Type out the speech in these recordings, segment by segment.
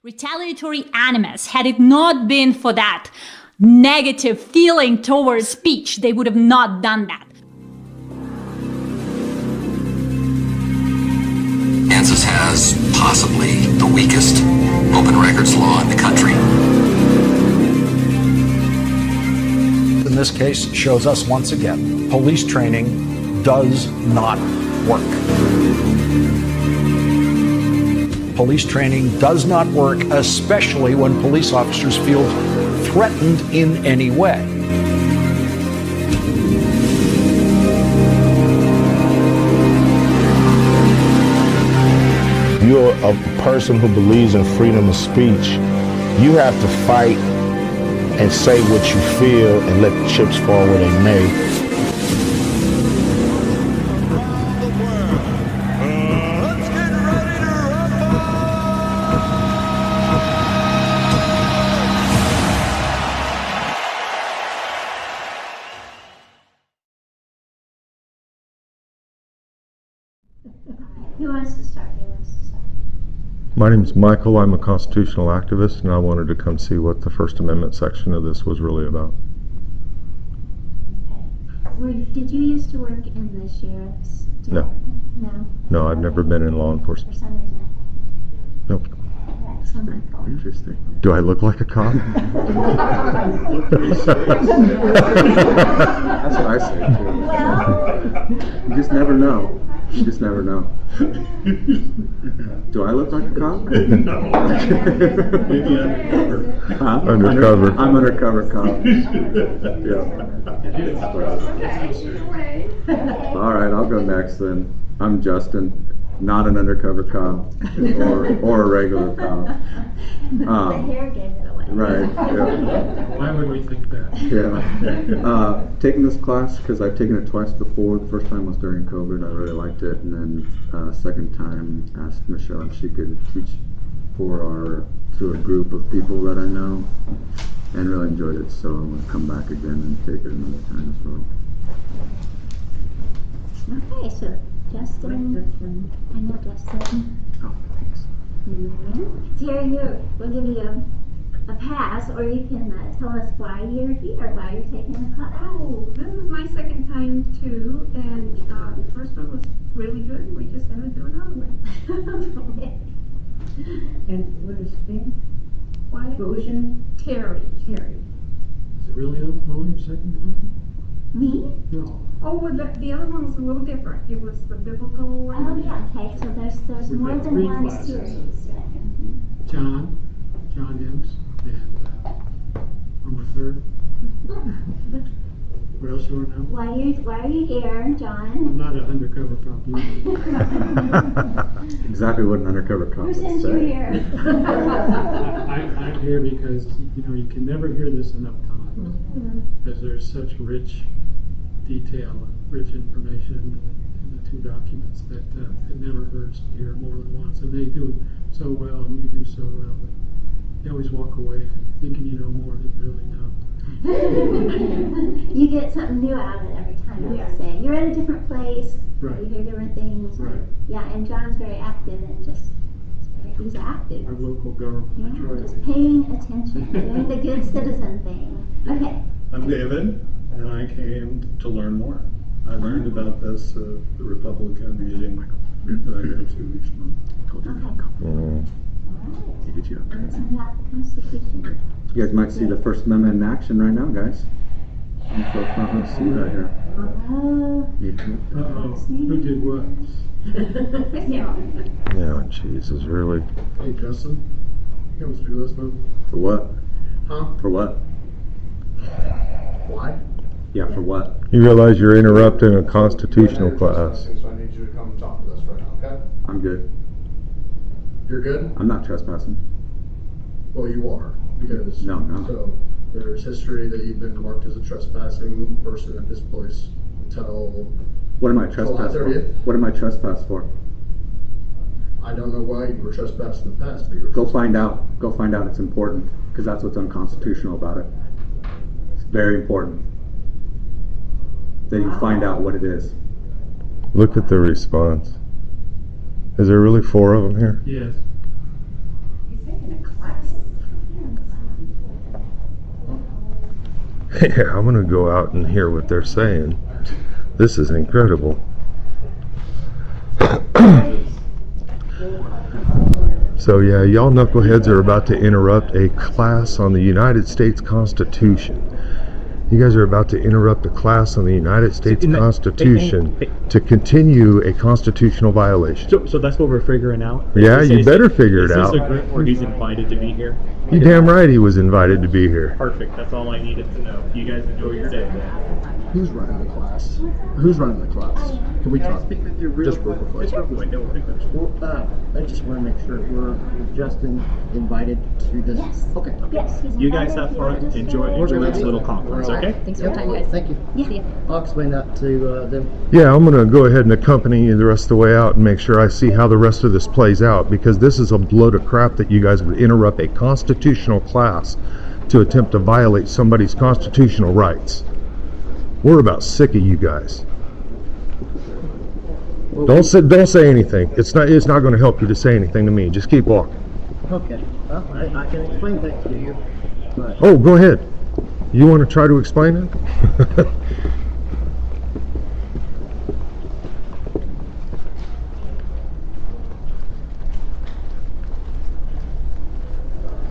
retaliatory animus. Had it not been for that negative feeling towards speech, they would have not done that. Kansas has possibly the weakest open records law in the country. In this case, shows us once again, police training does not work. Police training does not work, especially when police officers feel threatened in any way. You're a person who believes in freedom of speech. You have to fight and say what you feel and let the chips fall where they may. Who wants to start? My name is Michael. I'm a constitutional activist, and I wanted to come see what the First Amendment section of this was really about. Okay. Did you used to work in the sheriff's? No. No? No, I've never been in law enforcement. For some reason. Nope. So Michael. Interesting. Do I look like a cop? That's what I say too. Well, You just never know. You just never know. Do I look like a cop? No. Huh? Undercover. I'm undercover cop. Yeah. All right, I'll go next then. I'm Justin, not an undercover cop or a regular cop. the hair gave it away. Right. Yeah. Why would we think that? Yeah. Taking this class because I've taken it twice before. The first time was during COVID. I really liked it, and then second time asked Michelle if she could teach to a group of people that I know, and really enjoyed it. So I'm gonna come back again and take it another time as well. Okay, so Justin, I know Justin. Oh, thanks. Terry, we'll give you a pass, or you can tell us why you're here, why you're taking the class. Oh, this is my second time too, and the first one was really good, and we just had to do another one. And what is your name? What was your name? Terry. Is it really only your second time? Me? No. Oh, well, the other one was a little different. It was the biblical one. Oh yeah, okay, so there's We've more got than 3 one classes. series. John Hicks, and I'm a third. What else you want to know? Why are you here, I'm John? not an undercover cop usually. Exactly what an undercover cop Who would sent you say. here? I'm here because you can never hear this enough times, because there's such rich detail and rich information in the 2 documents that it never hurts to hear more than once, and they do so well, and you do so well. You always walk away thinking you know more than you really know. You get something new out of it every time, I would say. You're at a different place, Right. you hear different things. Right. Yeah, and John's very active and he's active. Our local government. Yeah, just paying attention, doing the good citizen thing. Okay. I'm David, and I came to learn more. I learned about this the Republican meeting that I go to each month. Okay. Get you up there. It's about the Constitution. You guys might see the First Amendment in action right now, guys. Some folks not going to see right here. Need to look there. Uh-oh, who did what? Yeah, Jesus, really. Hey, Justin, you comes through this one? For what? Huh? For what? Why? Yeah, for what? You realize you're interrupting a constitutional class. So I need you to come talk to us right now, okay? I'm good. You're good? I'm not trespassing. Well, you are, because No, no. so there's history that you've been marked as a trespassing person at this place until What am I trespassing for? 30th? What am I trespassing for? I don't know why you were trespassed in the past, but you were Go find out. Go find out. It's important because that's what's unconstitutional about it. It's very important that you find out what it is. Look at the response. Is there really 4 of them here? Yes. He's taking a class. Yeah, I'm going to go out and hear what they're saying. This is incredible. So yeah, y'all knuckleheads are about to interrupt a class on the United States Constitution. You guys are about to interrupt a class on the United States Constitution to continue a constitutional violation. So that's what we're figuring out? Yeah, you better figure it out. Is this a group where he's invited to be here? You damn right he was invited to be here. Perfect. That's all I needed to know. You guys enjoy your day. Who's running the class? Who's running the class? Can we talk? Speak with you real Just real quick. Well, I just want to make sure we're Justin invited to this. Yes. Okay. Yes, he's You guys invited. have fun. Enjoy this little conference, okay? Thanks for your time, guys. Thank you. Yeah. I'll explain that to them. Yeah, I'm going to go ahead and accompany you the rest of the way out and make sure I see how the rest of this plays out, because this is a load of crap that you guys would interrupt a constitutional class to attempt to violate somebody's constitutional rights. We're about sick of you guys. Don't say anything. It's not going to help you to say anything to me. Just keep walking. Okay. Well, I can explain things to you. But Oh, go ahead. You want to try to explain it?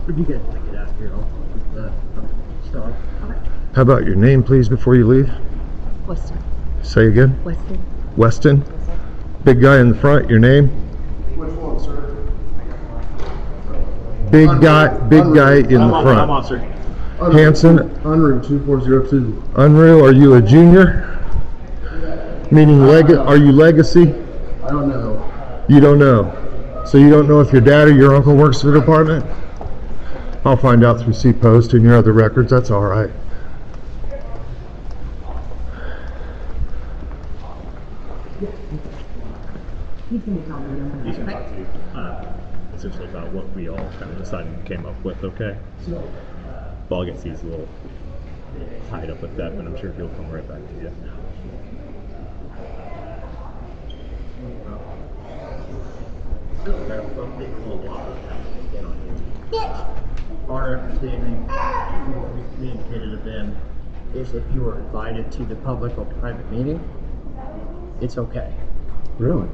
what do you guys like to ask here? Start. How about your name, please, before you leave? Weston. Say again. Weston. Weston? Big guy in the front, your name? Which one, sir? Big guy in the front. I'm on, sir. Hanson? Unreal 2402. Unreal, are you a junior? Meaning, are you legacy? I don't know. You don't know. So you don't know if your dad or your uncle works for the department? I'll find out through C-Post and your other records, that's all right. You can talk to essentially about what we all kind of decided and came up with, okay? Well, I guess he's a little tied up with that, but I'm sure he'll come right back to you. Our understanding, what we communicated to them, is if you are invited to the public or private meeting, it's okay. Really?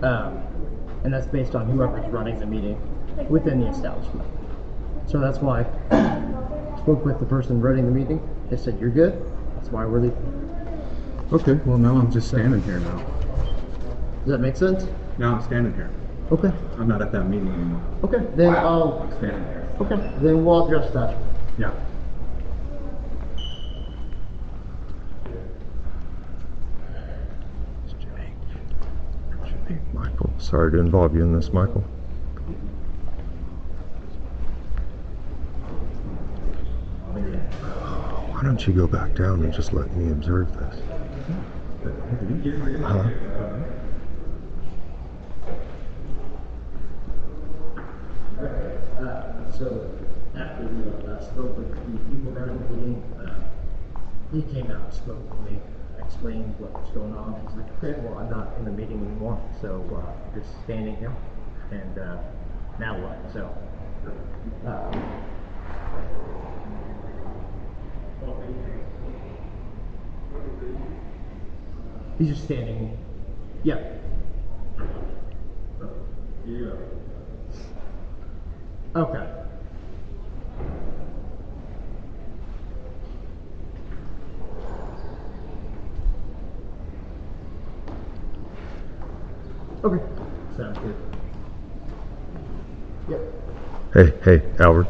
And that's based on whoever's running the meeting within the establishment. So that's why I spoke with the person running the meeting. They said, you're good. That's why we're leaving. Okay, well now I'm just standing here now. Does that make sense? Now I'm standing here. Okay. I'm not at that meeting anymore. Okay, then I'll... I'm standing here. Okay, then we'll address that. Yeah. Michael, sorry to involve you in this, Michael. Why don't you go back down and just let me observe this? Huh? So after we spoke with the people running the meeting, he came out and spoke with me, explained what was going on. He's like, okay, well, I'm not in the meeting anymore, so just standing here, and now what? So, he's just standing. Yeah. Yeah. Okay. Okay. Sounds good. Yep. Hey, Albert,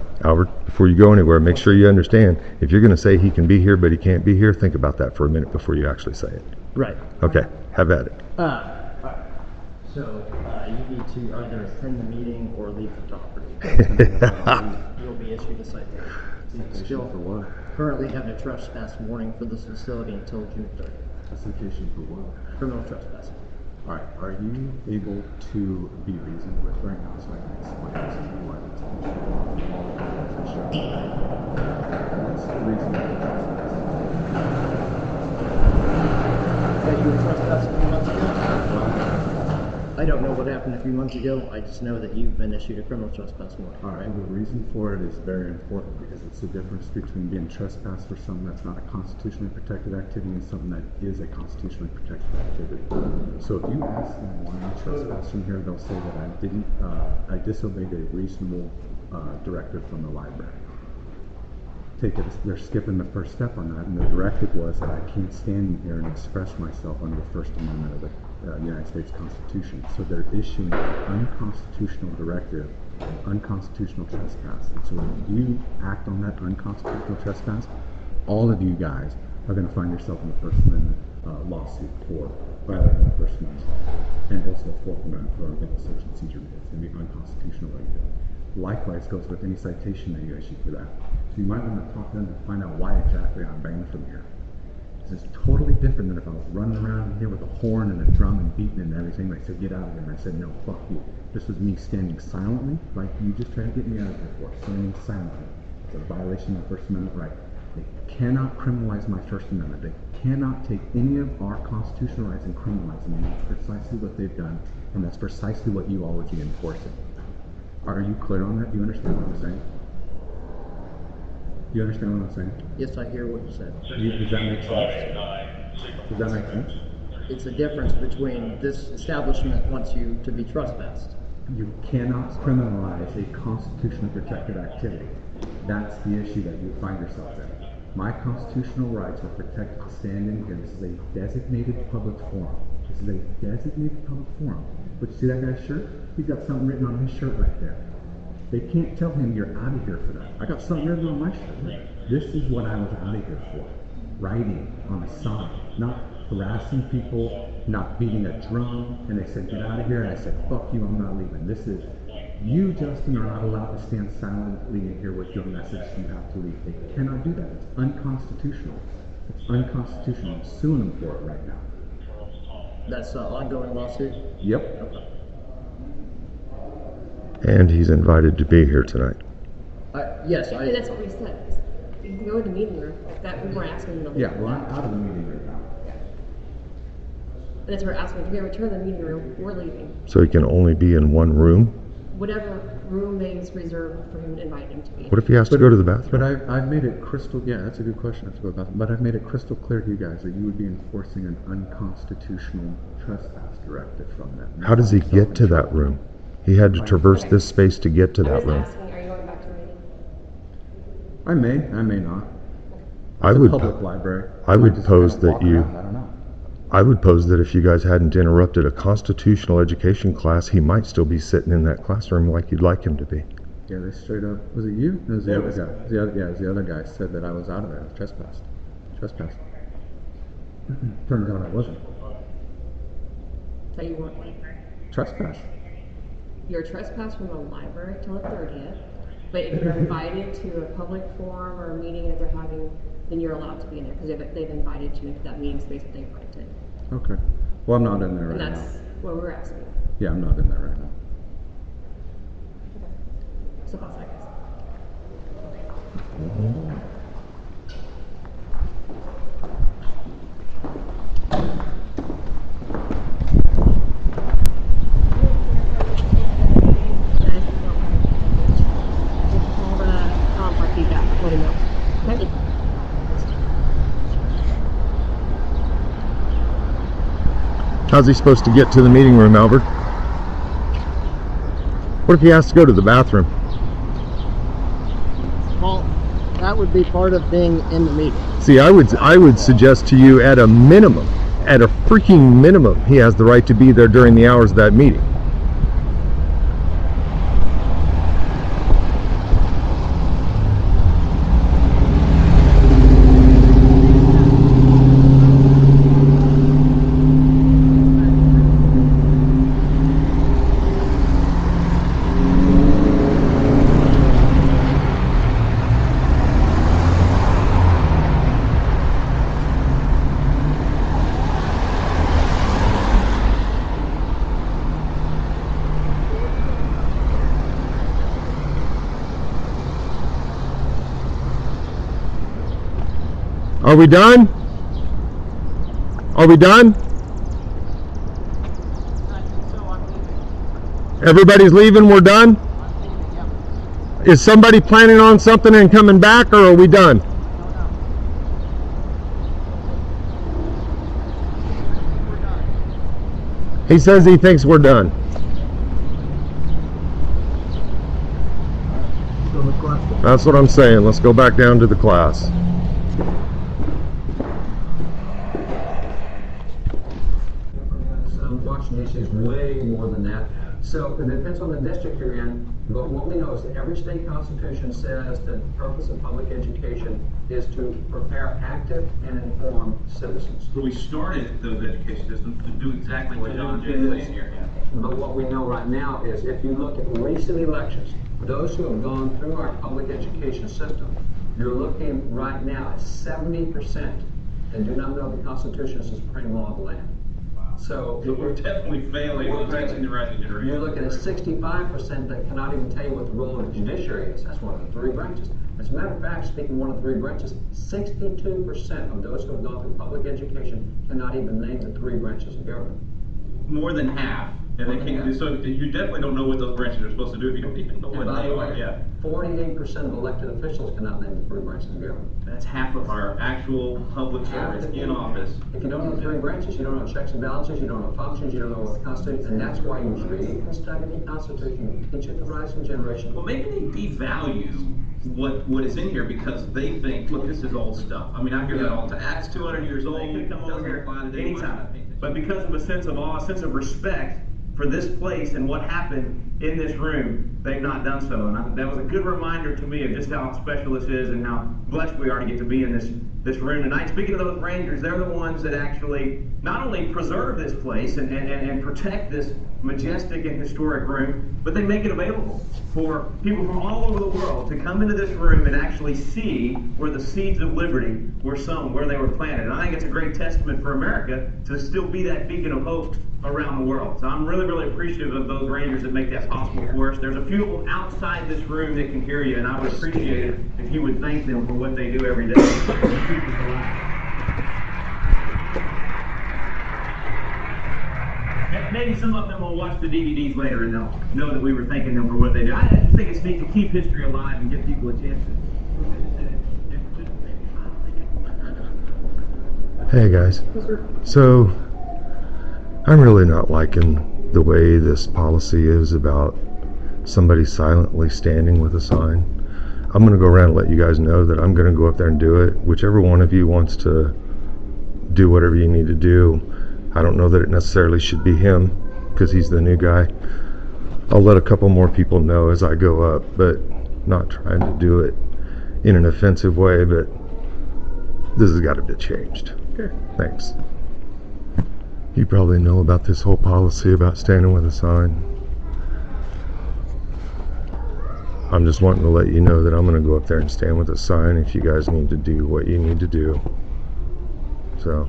before you go anywhere, make sure you understand, if you're going to say he can be here but he can't be here, think about that for a minute before you actually say it. Right. Okay, have at it. Alright. So, you need to either attend the meeting or leave the property. You'll be issued a citation. Still currently having a trespass warning for this facility until June 30th. A citation for what? Criminal trespassing. Alright, are you able to be reasoned with right now so I can explain this to you? What's the reason for That you were trespassing 2 months ago? I don't know what happened a few months ago. I just know that you've been issued a criminal trespass warrant. All right, the reason for it is very important because it's the difference between being trespassed for something that's not a constitutionally protected activity and something that is a constitutionally protected activity. So if you ask them why I trespassed from here, they'll say that I disobeyed a reasonable directive from the library. They're skipping the first step on that, and the directive was that I can't stand in here and express myself under the First Amendment of the United States Constitution. So they're issuing an unconstitutional directive, unconstitutional trespass. And so when you act on that unconstitutional trespass, all of you guys are going to find yourself in the First Amendment lawsuit for violating the First Amendment, and also the Fourth Amendment for a search and seizure. It's going to be unconstitutional. Likewise goes with any citation that you issue for that. So you might want to talk to them and find out why exactly I'm banned from here. It's totally different than if I was running around in here with a horn and a drum and beating and everything. They said, get out of here. And I said, no, fuck you. This was me standing silently, like you just tried to get me out of here for. Standing silently. It's a violation of the First Amendment right. They cannot criminalize my First Amendment. They cannot take any of our constitutional rights and criminalize them. And that's precisely what they've done. And that's precisely what you all would be enforcing. Are you clear on that? Do you understand what I'm saying? Do you understand what I'm saying? Yes, I hear what you said. Does that make sense? Does that make sense? It's a difference between this establishment wants you to be trespassed. You cannot criminalize a constitutionally protected activity. That's the issue that you find yourself in. My constitutional rights are protected to stand in here. This is a designated public forum. This is a designated public forum. But you see that guy's shirt? He's got something written on his shirt right there. They can't tell him you're out of here for that. I got something written on my shirt. This is what I was out of here for. Writing on a sign, not harassing people, not beating a drum. And they said, get out of here. And I said, fuck you, I'm not leaving. This is, you, Justin, are not allowed to stand silently in here with your message. You have to leave. They cannot do that. It's unconstitutional. It's unconstitutional. I'm suing them for it right now. That's an ongoing lawsuit? Yep. Okay. And he's invited to be here tonight. Yes, I think that's what we said. You can go in the meeting room. That we weren't asking them to leave. Yeah, we're out of the meeting room now. Yeah. And that's what we're asking. If we return to the meeting room, we're leaving. So he can only be in one room? Whatever room is reserved for him to invite him to be. What if he has to go to the bathroom? But I've made it crystal, yeah, that's a good question. I have to go to the bathroom. But I've made it crystal clear to you guys that you would be enforcing an unconstitutional trespass directive from them. How does he get to that room? He had to traverse this space to get to that room. Asking, are you going back to reading? I may not. I It's a would public library. I would just pose kinda that walk you around, I don't know. I would pose that if you guys hadn't interrupted a constitutional education class, he might still be sitting in that classroom like you'd like him to be. Yeah, they straight up. Was it you? It was the other guy. It was the other guy said that I was out of there. I was trespassed. Turns out I wasn't. So you weren't. Trespass. You're trespassed from the library till the 30th, but if you're invited to a public forum or a meeting that they're having, then you're allowed to be in there because they've invited you into that meeting space that they've rented. Okay. Well, I'm not in there right now. And that's what we're asking. Yeah, I'm not in there right now. So pass that, guys. How's he supposed to get to the meeting room, Albert? What if he has to go to the bathroom? Well, that would be part of being in the meeting. See, I would suggest to you at a minimum, at a freaking minimum, he has the right to be there during the hours of that meeting. Are we done? Are we done? Everybody's leaving, we're done? Is somebody planning on something and coming back, or are we done? He says he thinks we're done. That's what I'm saying. Let's go back down to the class. Washington DC is way more than that. So it depends on the district you're in, but what we know is that every state constitution says that the purpose of public education is to prepare active and informed citizens. So we started those education systems to do exactly what John is saying here. But what we know right now is if you look at recent elections, those who have gone through our public education system, you're looking right now at 70% that do not know the Constitution is the supreme law of the land. So we're definitely failing on teaching the rising generation. You're looking at 65% that cannot even tell you what the role of the judiciary is. That's one of the three branches. As a matter of fact, speaking of one of the three branches, 62% of those who have gone through public education cannot even name the three branches of government. More than half. And they can't do so. You definitely don't know what those branches are supposed to do if you don't even know what they are. Yeah. 48% of elected officials cannot name the three branches of government. That's half of our actual public servants in office. If you don't know the three branches, you don't know checks and balances, you don't know functions, you don't know what the Constitution, and that's why you read and study the Constitution, you teach it to the rising generation. Well, maybe they devalue what is in here because they think, look, this is old stuff. I mean, I hear that all the time. It's 200 years old. They could come over here anytime. But because of a sense of awe, a sense of respect for this place and what happened in this room, they've not done so. And that was a good reminder to me of just how special this is and how blessed we are to get to be in this room tonight. Speaking of those rangers, they're the ones that actually not only preserve this place and protect this majestic and historic room, but they make it available for people from all over the world to come into this room and actually see where the seeds of liberty were sown, where they were planted. And I think it's a great testament for America to still be that beacon of hope around the world. So I'm really, really appreciative of those rangers that make that possible for us. There's a few of them outside this room that can hear you, and I would appreciate it if you would thank them for what they do every day. Maybe some of them will watch the DVDs later and they'll know that we were thanking them for what they do. I just think it's neat to keep history alive and give people a chance to. Hey guys, so I'm really not liking the way this policy is about somebody silently standing with a sign. I'm going to go around and let you guys know that I'm going to go up there and do it. Whichever one of you wants to do whatever you need to do. I don't know that it necessarily should be him because he's the new guy. I'll let a couple more people know as I go up, but not trying to do it in an offensive way, but this has got to be changed. Okay, thanks. You probably know about this whole policy about standing with a sign. I'm just wanting to let you know that I'm going to go up there and stand with a sign if you guys need to do what you need to do. So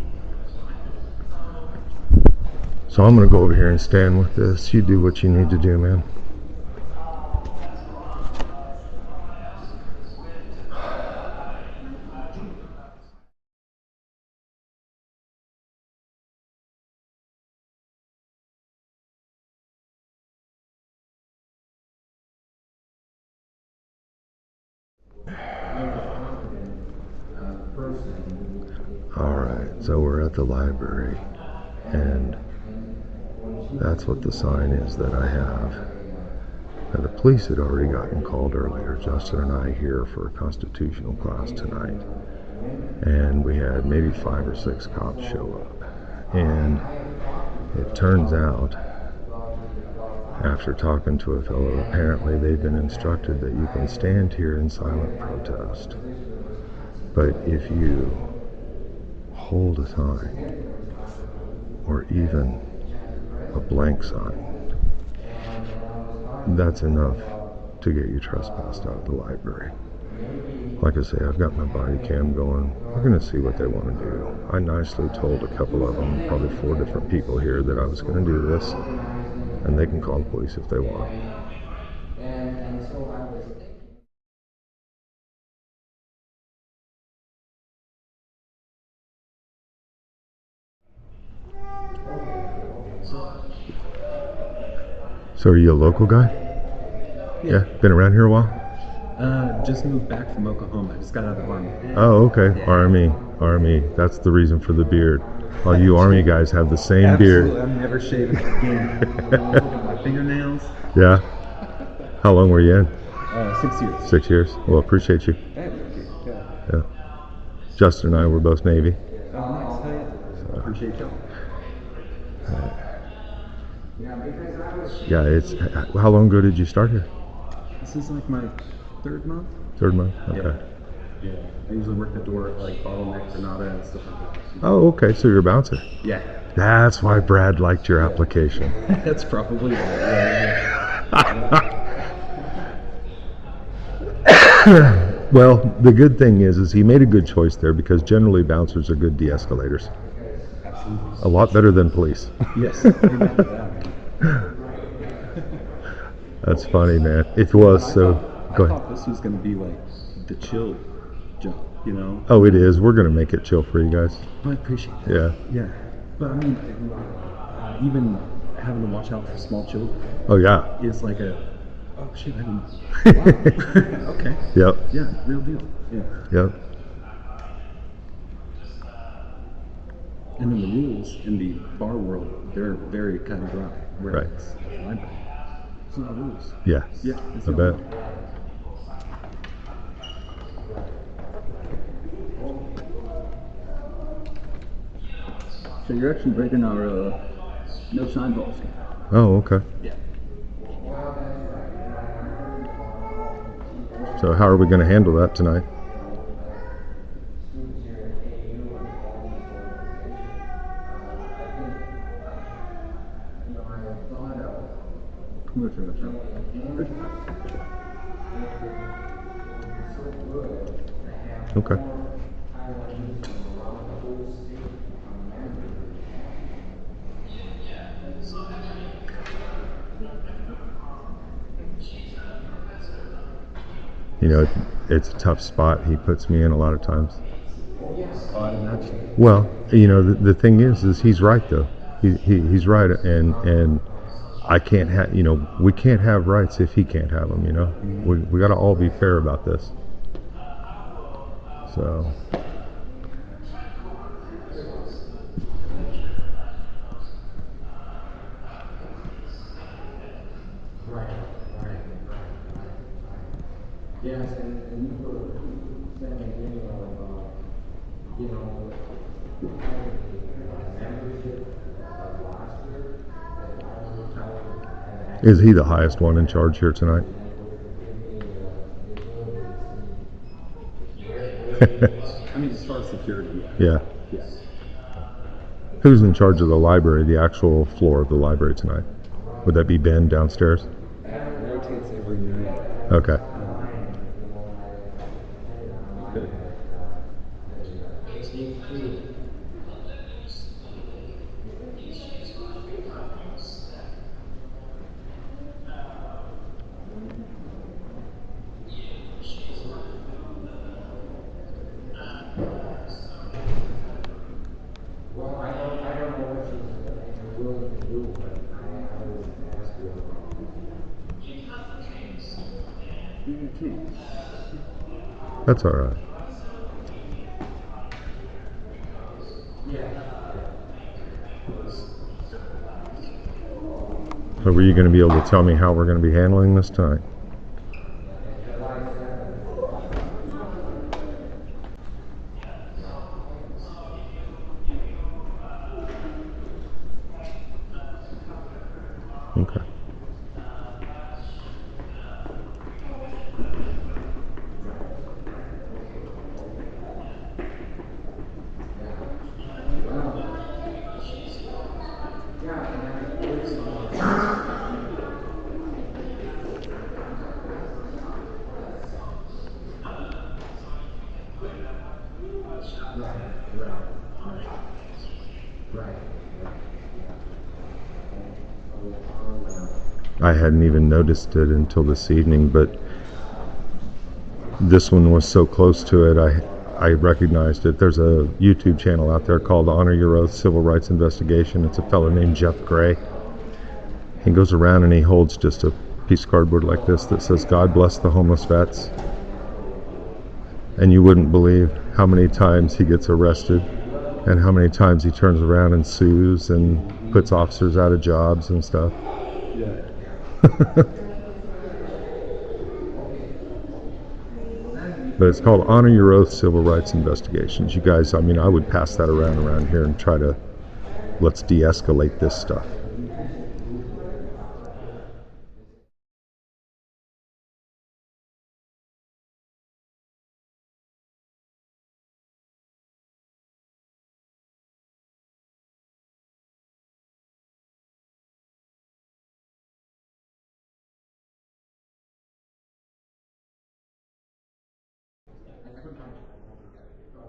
I'm going to go over here and stand with this. You do what you need to do, man. Alright, so we're at the library, and that's what the sign is that I have. Now, the police had already gotten called earlier. Justin and I here for a constitutional class tonight, and we had maybe 5 or 6 cops show up. And it turns out, after talking to a fellow, apparently they've been instructed that you can stand here in silent protest, but if you hold a sign or even a blank sign, that's enough to get you trespassed out of the library. Like I say, I've got my body cam going. We're going to see what they want to do. I nicely told a couple of them, probably 4 different people here, that I was going to do this, and they can call the police if they want. So are you a local guy? Yeah. Been around here a while? Just moved back from Oklahoma. I just got out of the Army. Oh, okay. Army. That's the reason for the beard. All you Army guys have the same Absolutely. beard. I'm never shaving again. Look at my fingernails. Yeah. How long were you in? 6 years. 6 years. Well, appreciate you. Yeah. Justin and I were both Navy. Oh, nice. Oh, yeah. Appreciate y'all. Yeah, it's. How long ago did you start here? This is like my 3rd month. 3rd month. Okay. Yeah. I usually work the door at like Bottleneck, Granada, and stuff like that. Oh, okay. So you're a bouncer. Yeah. That's why Brad liked your application. That's probably Well, the good thing is he made a good choice there because generally bouncers are good de-escalators. Absolutely. A lot better than police. Yes. That's funny, man. It was so. Go ahead. I thought this was going to be like the chill job, you know? Oh, it is. We're gonna make it chill for you guys. I appreciate that. Yeah. Yeah. But I mean, even having to watch out for small children. Oh yeah. Is like a, oh shit, I didn't. Wow. Okay. Yep. Yeah, real deal. Yeah. Yep. And then the rules in the bar world, they're very cut and dry. Right. It's library. It's not rules. Yeah. Yeah. It's I not bet. rules. So you're actually breaking our no sign policy. Oh, okay. Yeah. So how are we gonna handle that tonight? Okay. You know, it's a tough spot he puts me in a lot of times. Well, you know, the thing is he's right though. He's right, and I can't have, you know, we can't have rights if he can't have them. You know, we got to all be fair about this. So. Yes, and you were saying, you know, membership last year, Is he the highest one in charge here tonight? I mean, as far as security. Yeah. Yes. Who's in charge of the library, the actual floor of the library tonight? Would that be Ben downstairs? Rotates every night. Okay. Good. well, I don't know what you're willing to do, but I would ask you. That's all right. So were you going to be able to tell me how we're going to be handling this tonight? Okay. I hadn't even noticed it until this evening, but this one was so close to it, I recognized it. There's a YouTube channel out there called Honor Your Oath Civil Rights Investigation. It's a fellow named Jeff Gray. He goes around and he holds just a piece of cardboard like this that says, "God bless the homeless vets." And you wouldn't believe how many times he gets arrested and how many times he turns around and sues and puts officers out of jobs and stuff. But it's called Honor Your Oath Civil Rights Investigations. You guys, I mean, I would pass that around here and try to, let's de-escalate this stuff.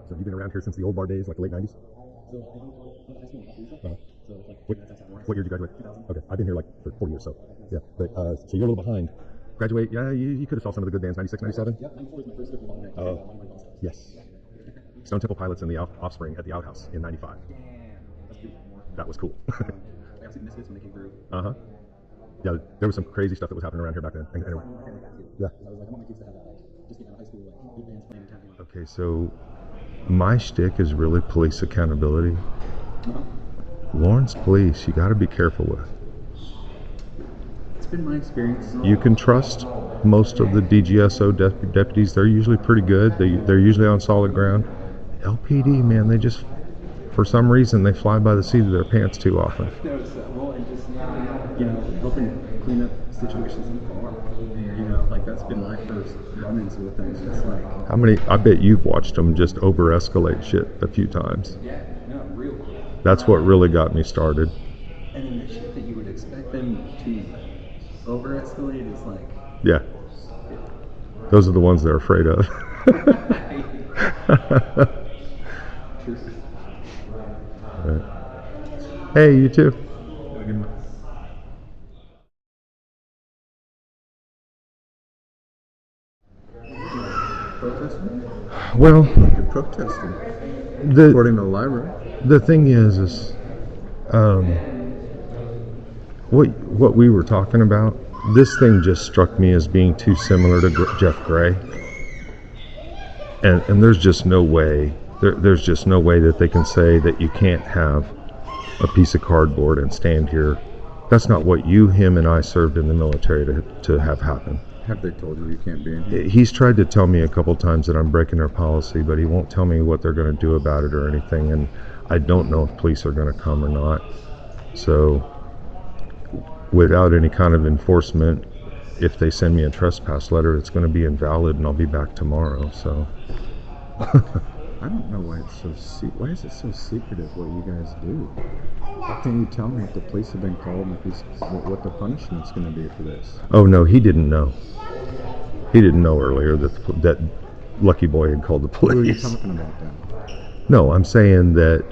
So you've been around here since the old bar days, like the late 90s? What year did you graduate? Okay, I've been here like for 4 years, so yeah. But so you're a little behind. Graduate, yeah, you could have saw some of the good bands, 96, 97? Yeah, 94 was my first trip to Oh, yes. Stone Temple Pilots and the Offspring at the Outhouse in 95. That was cool. Uh-huh. Yeah, there was some crazy stuff that was happening around here back then. Anyway. Yeah. Okay, so my shtick is really police accountability. Lawrence Police, you got to be careful with. It's been my experience. You can trust most of the DGSO deputies. They're usually pretty good. They're usually on solid ground. LPD, man, they just, for some reason, they fly by the seat of their pants too often. Well, and just, helping clean up situations in the bar. Like that's been my first run-ins with them. Just like, how many? I bet you've watched them just over-escalate shit a few times. Yeah, no, real. That's what really got me started. And then the shit that you would expect them to over-escalate is like. Yeah. Those are the ones they're afraid of. Right. Hey, you too. Protesting? Well, you're protesting. According to the library. The thing is what we were talking about. This thing just struck me as being too similar to Jeff Gray, and there's just no way. There's just no way that they can say that you can't have a piece of cardboard and stand here. That's not what you, him, and I served in the military to have happen. Have they told you can't be in here? He's tried to tell me a couple times that I'm breaking their policy, but he won't tell me what they're going to do about it or anything, and I don't know if police are going to come or not. So without any kind of enforcement, if they send me a trespass letter, it's going to be invalid and I'll be back tomorrow. So I don't know why it's so why is it so secretive what you guys do? Why can't you tell me if the police have been called and what the punishment's going to be for this? Oh no, he didn't know. He didn't know earlier that Lucky Boy had called the police. Who are you talking about then? No, I'm saying that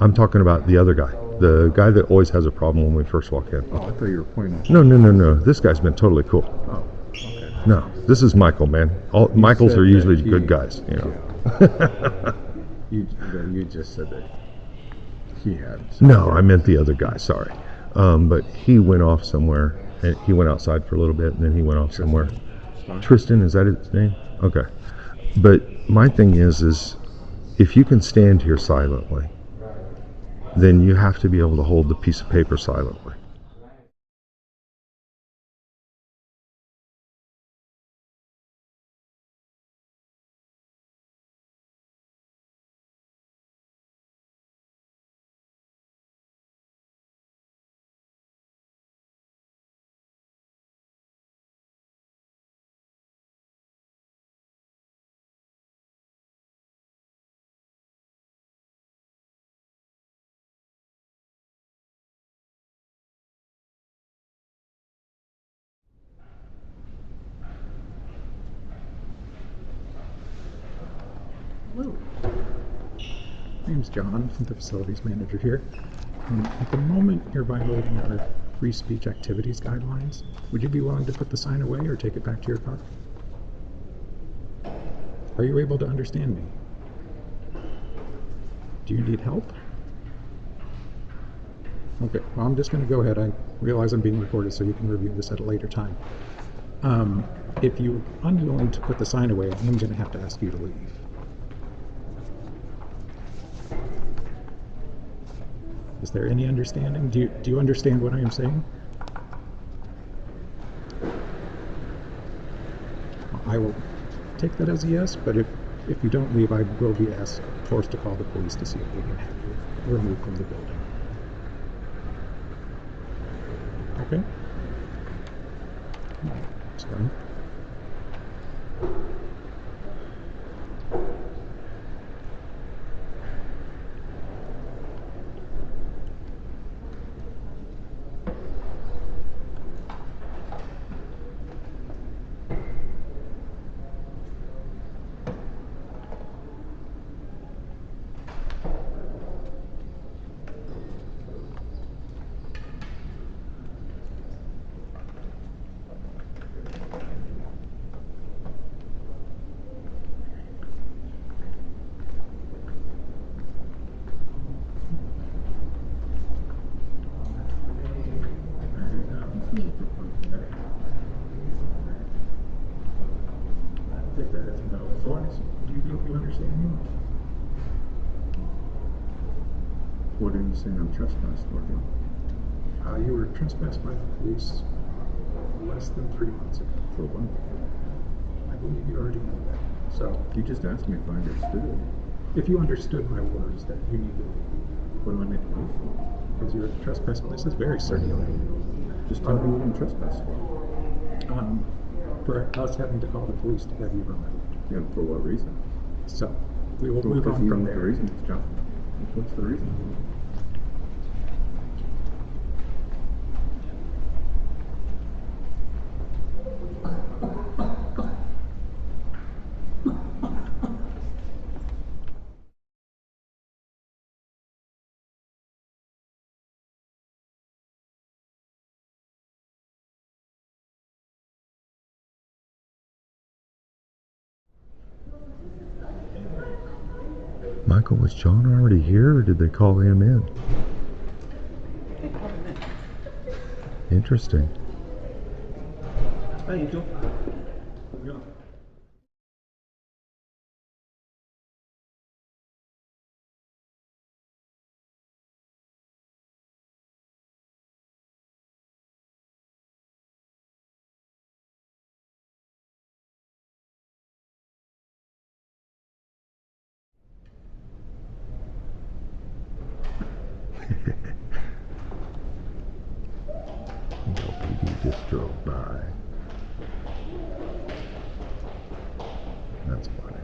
I'm talking about the other guy. The guy that always has a problem when we first walk in. Oh, I thought you were pointing at... No. This guy's been totally cool. Oh, okay. No, this is Michael, man. Michaels are usually good guys, you know. Yeah. you just said that he had... No, I meant the other guy, sorry. But he went off somewhere. And he went outside for a little bit, and then he went off somewhere. Tristan, is that his name? Okay. But my thing is if you can stand here silently, then you have to be able to hold the piece of paper silently. Hello. My name's John. I'm the facilities manager here. At the moment, you're violating our free speech activities guidelines. Would you be willing to put the sign away or take it back to your car? Are you able to understand me? Do you need help? Okay, well, I'm just going to go ahead. I realize I'm being recorded, so you can review this at a later time. If you're unwilling to put the sign away, I'm going to have to ask you to leave. Is there any understanding? Do you understand what I am saying? I will take that as a yes, but if you don't leave, I will be forced to call the police to see if they can have you removed from the building. Okay? Sorry. Take that as a no. As long as you understand me. What are you saying I'm trespassed for? You were trespassed by the police less than 3 months ago. For what? I believe you already know that. So, You just asked me if I understood. if you understood my words, that you need to leave. What do I need to do for? Because you're trespassing. This is very circular. Just tell me what I'm trespassed for. For us having to call the police to have you removed. Yeah, for what reason? So, we will Well, move because on you from know there. the reason, John. What's the reason? Michael, was John already here, or did they call him in? Interesting. Hey, Angel. LPD just drove by. That's funny.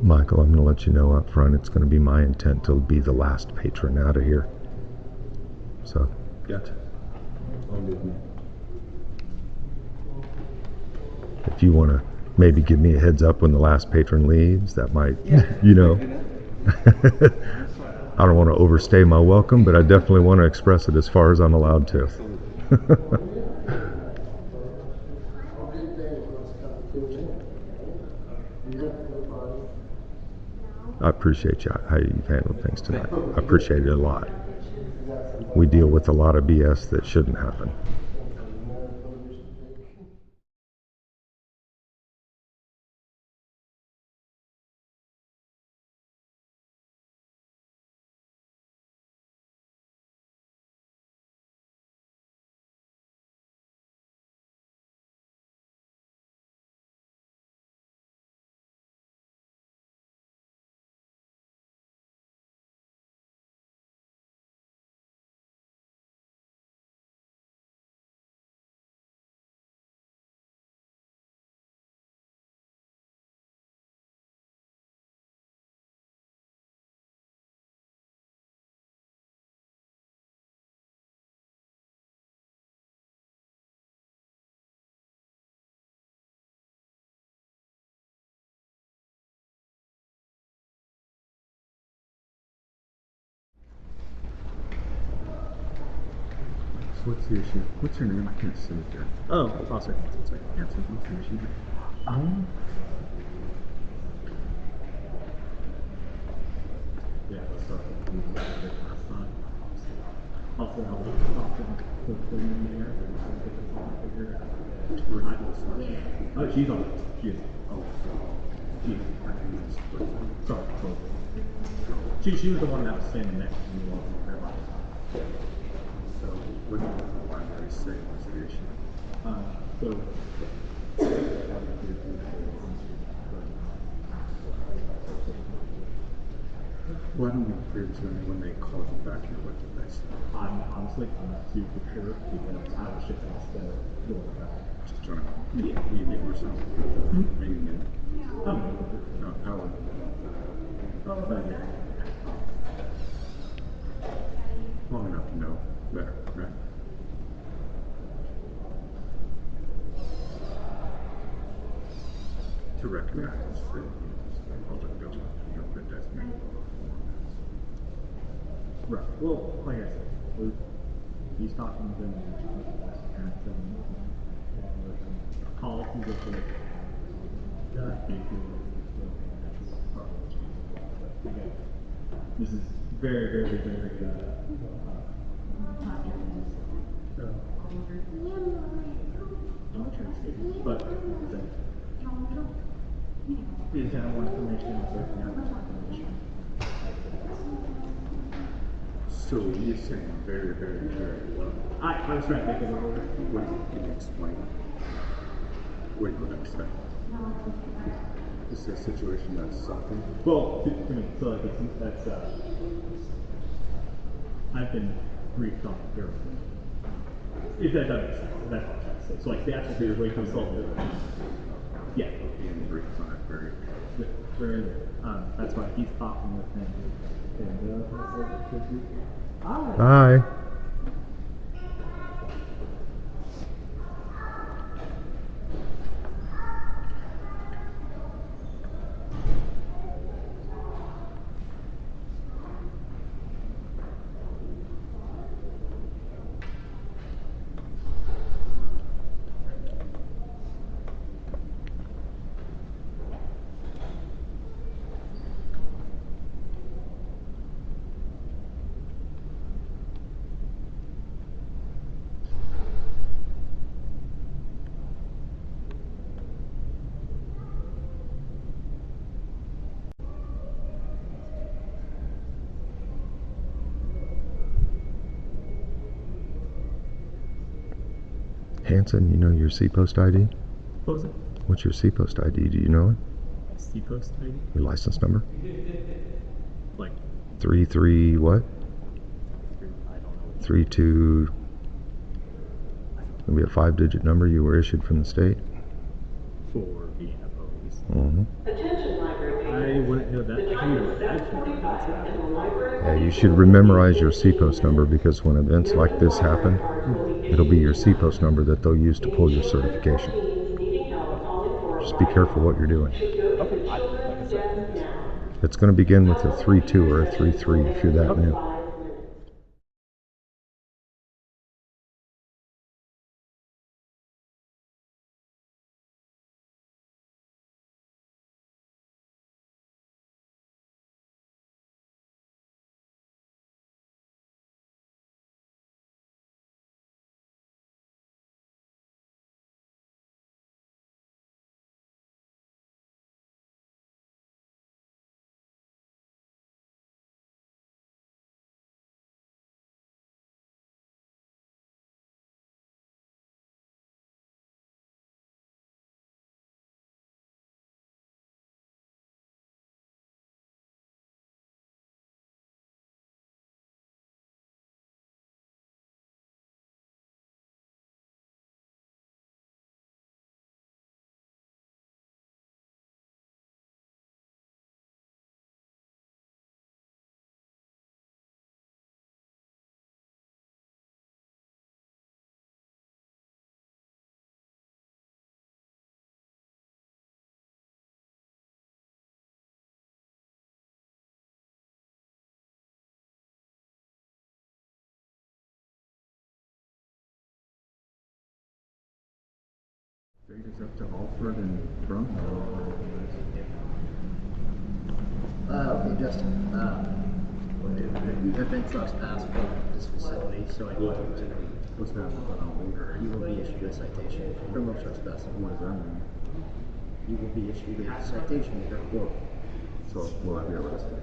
Michael, I'm going to let you know up front, it's going to be my intent to be the last patron out of here. So, Gotcha. All good, man. if you want to maybe give me a heads up when the last patron leaves, that might, you know. I don't want to overstay my welcome, but I definitely want to express it as far as I'm allowed to. I appreciate how you've handled things tonight. I appreciate it a lot. We deal with a lot of BS that shouldn't happen. What's the issue? What's your name? I can't see it there. Oh, Foster. That's right. Answer. What's the issue? Yeah, let's start with the last time. Also, I'll often put them in there. Figure it out. Oh, she's on it. She is. Oh, she is. Sorry. She was the one that was standing next to me while we were there. So, what did the primary say was the issue? Why don't we hear to me when they call you back here? What did they say? I'm honestly, I'm not super sure because I was just asked to go back. Just trying to meeting or something. Meeting in. No, hour. Long enough to know better, right? To recognize that public building, been designated for performance. Right. Well, like I said, he's talking to them and call from the again, this is very, very, very but is that more information or information? So you're saying very, very, very well. I was trying to think of a word. Can you explain what you would expect? Is there a situation that's something? Well, so like that's I've been briefed on everything. If that doesn't make sense, that's what I'm trying to say. So like the actual figure rate comes up. Yeah. Being briefed on it very. That's why he's talking with him. Bye. Hanson, you know your C-Post ID? What was it? What's your C-Post ID? Do you know it? C-Post ID? Your license number? Like 33 what? I don't know. 32. It'll be a 5-digit number you were issued from the state. For being a police. Mm-hmm. I wouldn't know that. Yeah, you should memorize your C-Post number because when events like this happen, it'll be your C-Post number that they'll use to pull your certification. Just be careful what you're doing. It's going to begin with a 3-2 or a 3-3 if you're that new. Straight is up to Alford and Brumfield. Okay, Justin. You have been trespassed from this facility, so I need you to. What's that? You will be issued a citation for criminal trespassing. What does that mean? You will be issued a citation in your court. So will I be arrested?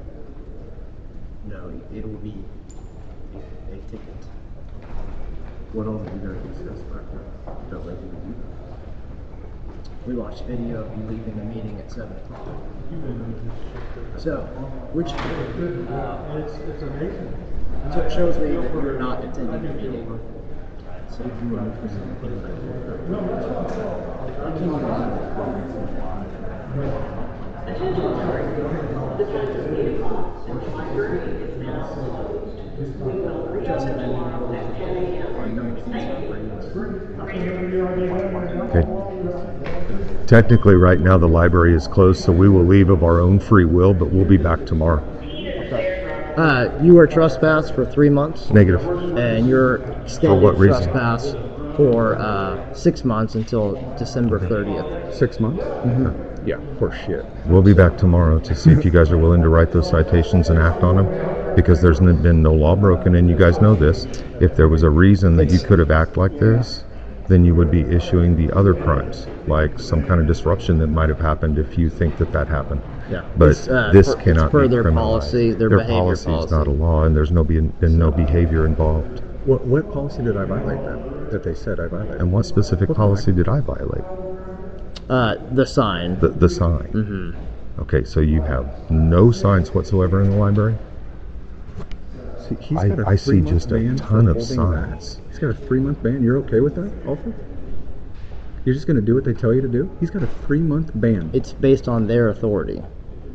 No, it will be a ticket. What else did you guys discuss back there that led you to do that? We watched video of you leaving the meeting at 7 o'clock. So, which so it shows me that you're not attending the meeting. So if you are Okay. Technically, right now the library is closed, so we will leave of our own free will, but we'll be back tomorrow. You were trespassed for 3 months. Negative. And you're For extended what reason? trespass for 6 months until December 30th. 6 months? Mm-hmm. Yeah, for shit. We'll be back tomorrow to see if you guys are willing to write those citations and act on them, because there's been no law broken, and you guys know this. If there was a reason that you could have acted like this, then you would be issuing the other crimes, like some kind of disruption that might have happened if you think that that happened. Yeah. But this it's cannot per be their criminalized. policy, their behavior policy is not a policy. law, and there's been no behavior involved. What policy did I violate then? That they said I violated? And what specific policy did I violate? The sign. The sign. Mm-hmm. Okay, so you have no signs whatsoever in the library? He's got a I see 3-month just a ban ton for of holding that. signs. He's got a 3-month ban. You're okay with that, Alfred? You're just going to do what they tell you to do? He's got a 3-month ban. It's based on their authority.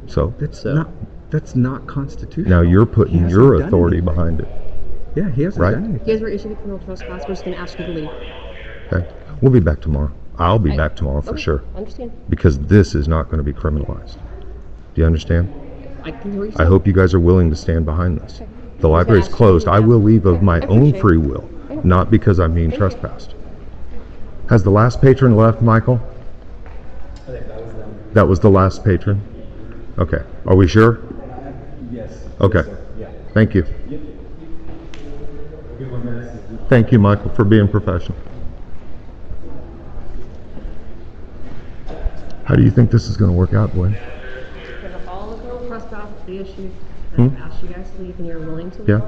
So That's not constitutional. now you're He putting hasn't your done authority anything. behind it. Yeah, he hasn't Right. done anything. You guys were issued a criminal trespass. We're just going to ask you to leave. Okay, we'll be back tomorrow. I'll be back tomorrow for Okay, sure. understand. Because this is not going to be criminalized. Do you understand? I can hear you. I hope you guys are willing to stand behind this. The library is closed. I will leave of my own free will, not because I'm being trespassed. Has the last patron left, Michael? I think that was them. That was the last patron? Okay. Are we sure? Yes. Okay. Yes, sir. Yeah. Thank you. Thank you, Michael, for being professional. How do you think this is going to work out, Dwayne? Because all the criminal trespass the issue, Hmm? and asked you guys to leave, and you're willing to leave. Yeah.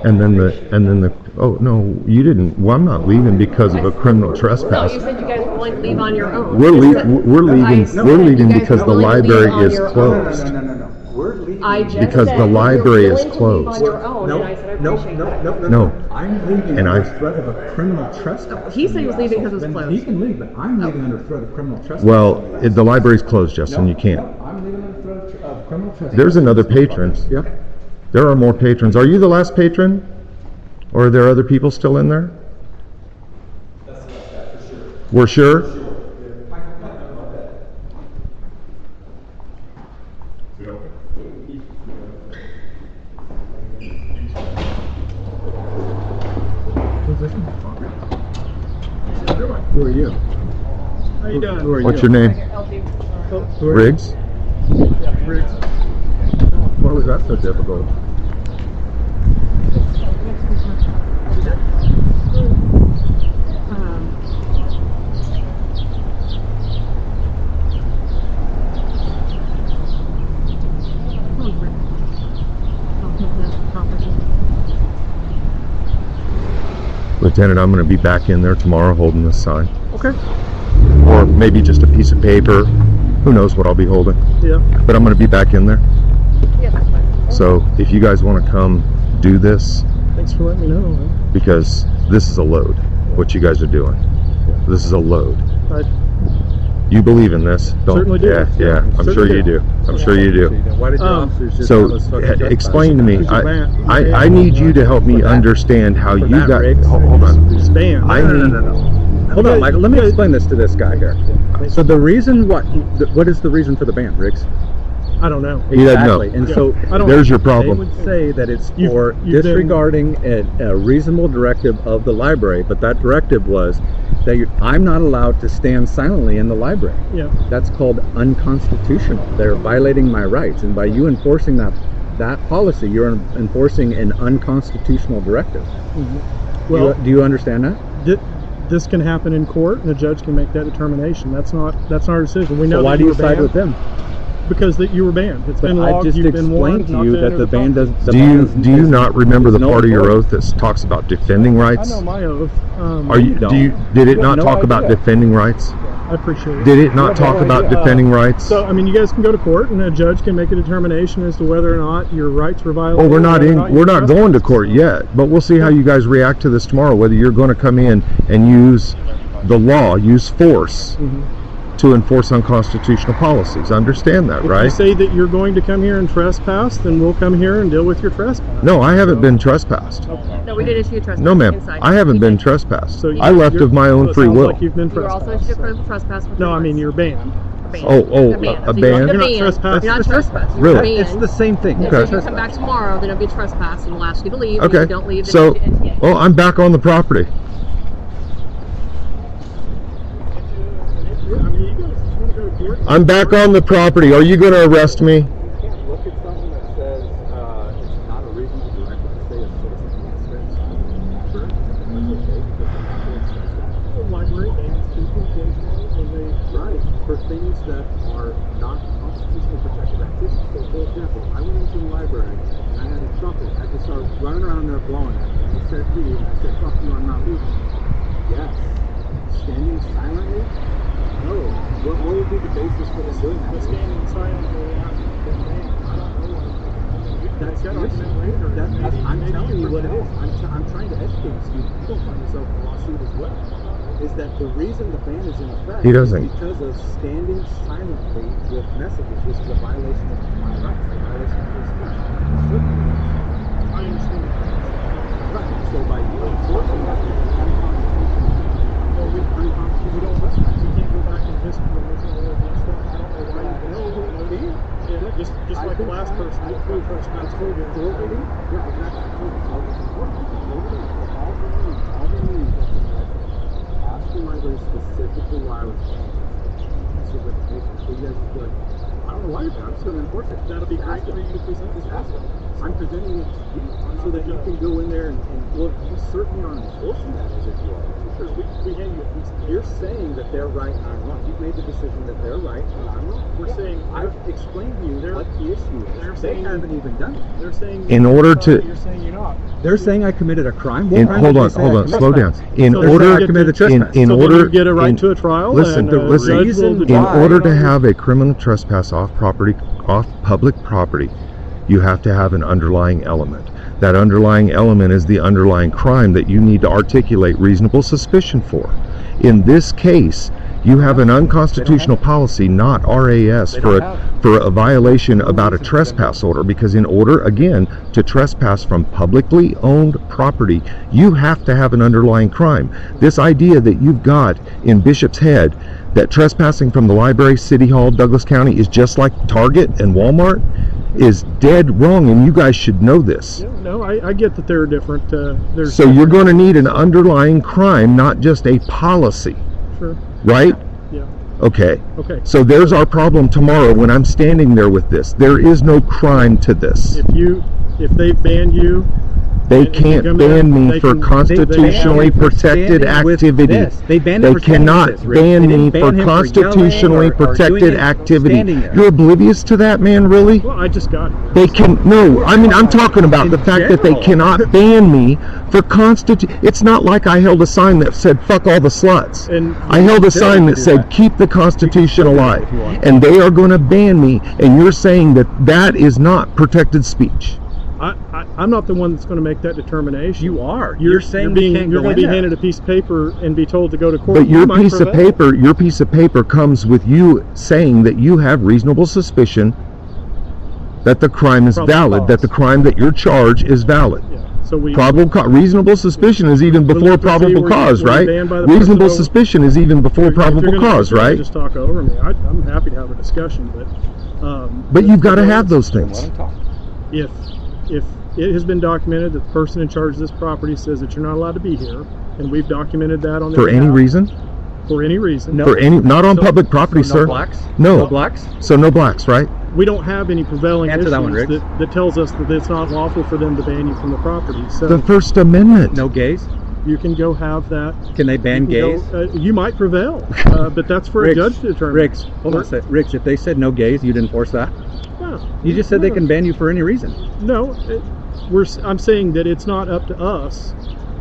And then the oh no, you didn't. Well, I'm not leaving because of a criminal No, trespass. you said you guys were willing to leave on your own. We're You leaving said you because guys the were willing to leave library on is your own. closed. We're leaving. I just Because said the that library you're is willing to leave closed. on your own, and I said I appreciate that. No. I'm leaving And under I- threat of a criminal trespass. He said he was leaving because it was Then closed. He can leave, but I'm leaving under threat of criminal trespass. Well, the library's closed, Justin. You can't. I'm leaving under threat of criminal trespass. There's another patron. Yeah. There are more patrons. Are you the last patron? Or are there other people still in there? We're sure? Who are you? How you doing? Who are What's you? your name? Who are you? Riggs? Yeah, Riggs. Why was that so difficult? Lieutenant, I'm going to be back in there tomorrow holding this sign. Okay. Or maybe just a piece of paper. Who knows what I'll be holding. Yeah. But I'm going to be back in there. Yeah, that's fine. So if you guys want to come do this, Thanks for letting me know. because this is a load, what you guys are doing. This is a load. You believe in this, don't Certainly do. Yeah, I'm sure Certainly you do. do. I'm sure you do. Why did your officers just So have us fucking trespass? explain to me. Who's your ban? I need you to help me understand how For you that, got. Riggs. Hold on. Span. No. Hold on, Michael. Let me explain this to this guy here. So the reason what is the reason for the ban, Riggs? I don't know. He doesn't know. Exactly. And so I don't There's know. your problem. They would say that it's You've- for you've been- disregarding a reasonable directive of the library, but that directive was I'm not allowed to stand silently in the library. Yeah. That's called unconstitutional. They're violating my rights, and by you enforcing that policy, you're enforcing an unconstitutional directive. Mm-hmm. Well, do you understand that? This can happen in court, and the judge can make that determination. That's not our decision. We know. So why do you side with them? Because that you were banned. It's been I logged. just You've been warned explained to you that the ban doesn't. Do you not remember the part of your oath that talks about defending rights? I know my oath. Did it not talk about defending rights? I appreciate it. Did it not talk about defending rights? So, I mean, you guys can go to court, and a judge can make a determination as to whether or not your rights were violated. Well, we're not going to court yet, but we'll see how you guys react to this tomorrow. Whether you're going to come in and use the law, use force to enforce unconstitutional policies. Understand that, right? If you say that you're going to come here and trespass, then we'll come here and deal with your trespass. No, I haven't been trespassed. No, we did issue a trespass. No, ma'am. inside. I haven't been trespassed. So I left of my own free will. Like you've been You were also trespassed. issued a trespass. No, I mean you're banned. A ban. You're not trespassing. You're not trespassing. Really? You're banned. It's the same thing. And if you come back tomorrow, then it'll be trespass, and we'll ask you to leave. And Okay. if you don't leave, then So, you I'm back on the property. I'm back on the property. Are you going to arrest me? Look at something that says it's not a reasonable directive to say a citizen expense. Sure. That's okay because The library bans people occasionally when they for things that are not constitutionally protected activities. So, for example, I went into the library and I had a trumpet. I just started running around there blowing it. And he said, "Hey," and I said, "Fuck you, I'm not leaving." Yes. Standing silently? No. What would be the basis for them doing that? standing silently after been banned. I don't know. That's got argument later. I'm telling you what it is. I'm trying to educate you. You don't find yourself in a lawsuit as well. Is that the reason the ban is in effect? He doesn't. Is because of standing silently with messages, which is a violation of my rights, a violation of free speech. I understand. Right. So by you enforcing that, it's unconstitutional. Well, we don't trespass. We can't go back in history and there's no against that. I don't know why you know. Yeah, just like the last person. I told you. Yeah, exactly. All the means ask the library specifically why I was so that you guys would be like, I don't know why you're there, I'm just going to enforce it. That'll be great for you to present this. I'm presenting it to you so that you can go in there and well, you certainly aren't enforcing that as if you are. Sure, we hand you a piece. You're saying that they're right and I'm wrong. You've made the decision that they're right and I'm wrong. We're saying I've explained to you what the issue is. They haven't even done it. They're saying In order to you're saying you're not. They're saying I committed a crime. hold on, slow down. In So order they get to- in so then order you get a right to a trial. Listen, and, listen. judge will In decide. order to have a criminal trespass off public property, you have to have an underlying element. That underlying element is the underlying crime that you need to articulate reasonable suspicion for. In this case, you have an unconstitutional policy, not RAS, for a violation about a trespass order, because in order, again, to trespass from publicly owned property, you have to have an underlying crime. This idea that you've got in Bishop's head that trespassing from the library, City Hall, Douglas County is just like Target and Walmart is dead wrong, and you guys should know this. Yeah, no, I get that there are different. So you're going to need an underlying crime, not just a policy. Sure. Right? Yeah. Okay. Okay. So there's our problem tomorrow when I'm standing there with this. There is no crime to this. If they banned you, they can't ban me for constitutionally protected activity. They cannot ban me for constitutionally protected activity. You're oblivious to that, man, really? Well, I just got it. They can, no, I mean, I'm talking about the fact that they cannot ban me for it's not like I held a sign that said, fuck all the sluts. I held a sign that said, keep the Constitution alive. And they are going to ban me, and you're saying that that is not protected speech. I'm not the one that's going to make that determination. You are. You're saying you're going to be handed a piece of paper and be told to go to court. But your piece of paper comes with you saying that you have reasonable suspicion that the crime is valid, that the crime that you're charged is valid. Yeah. So reasonable suspicion is even before probable cause, right? Reasonable suspicion is even before probable cause, right? Just talk over me. I'm happy to have a it has been documented that the person in charge of this property says that you're not allowed to be here, and we've documented that on. For any reason? For any reason. No. For any, not on public property, so sir. No blacks? No. No blacks? So no blacks, right? We don't have any prevailing Answer issues that one, Riggs. that tells us that it's not lawful for them to ban you from the property. So The First Amendment. No gays? you can go have that. Can they ban gays? You might prevail, but that's for Riggs, a judge to determine. Riggs, hold on a sec. Riggs, if they said no gays, you'd enforce that? No. You just said they can ban you for any reason. No, I'm saying that it's not up to us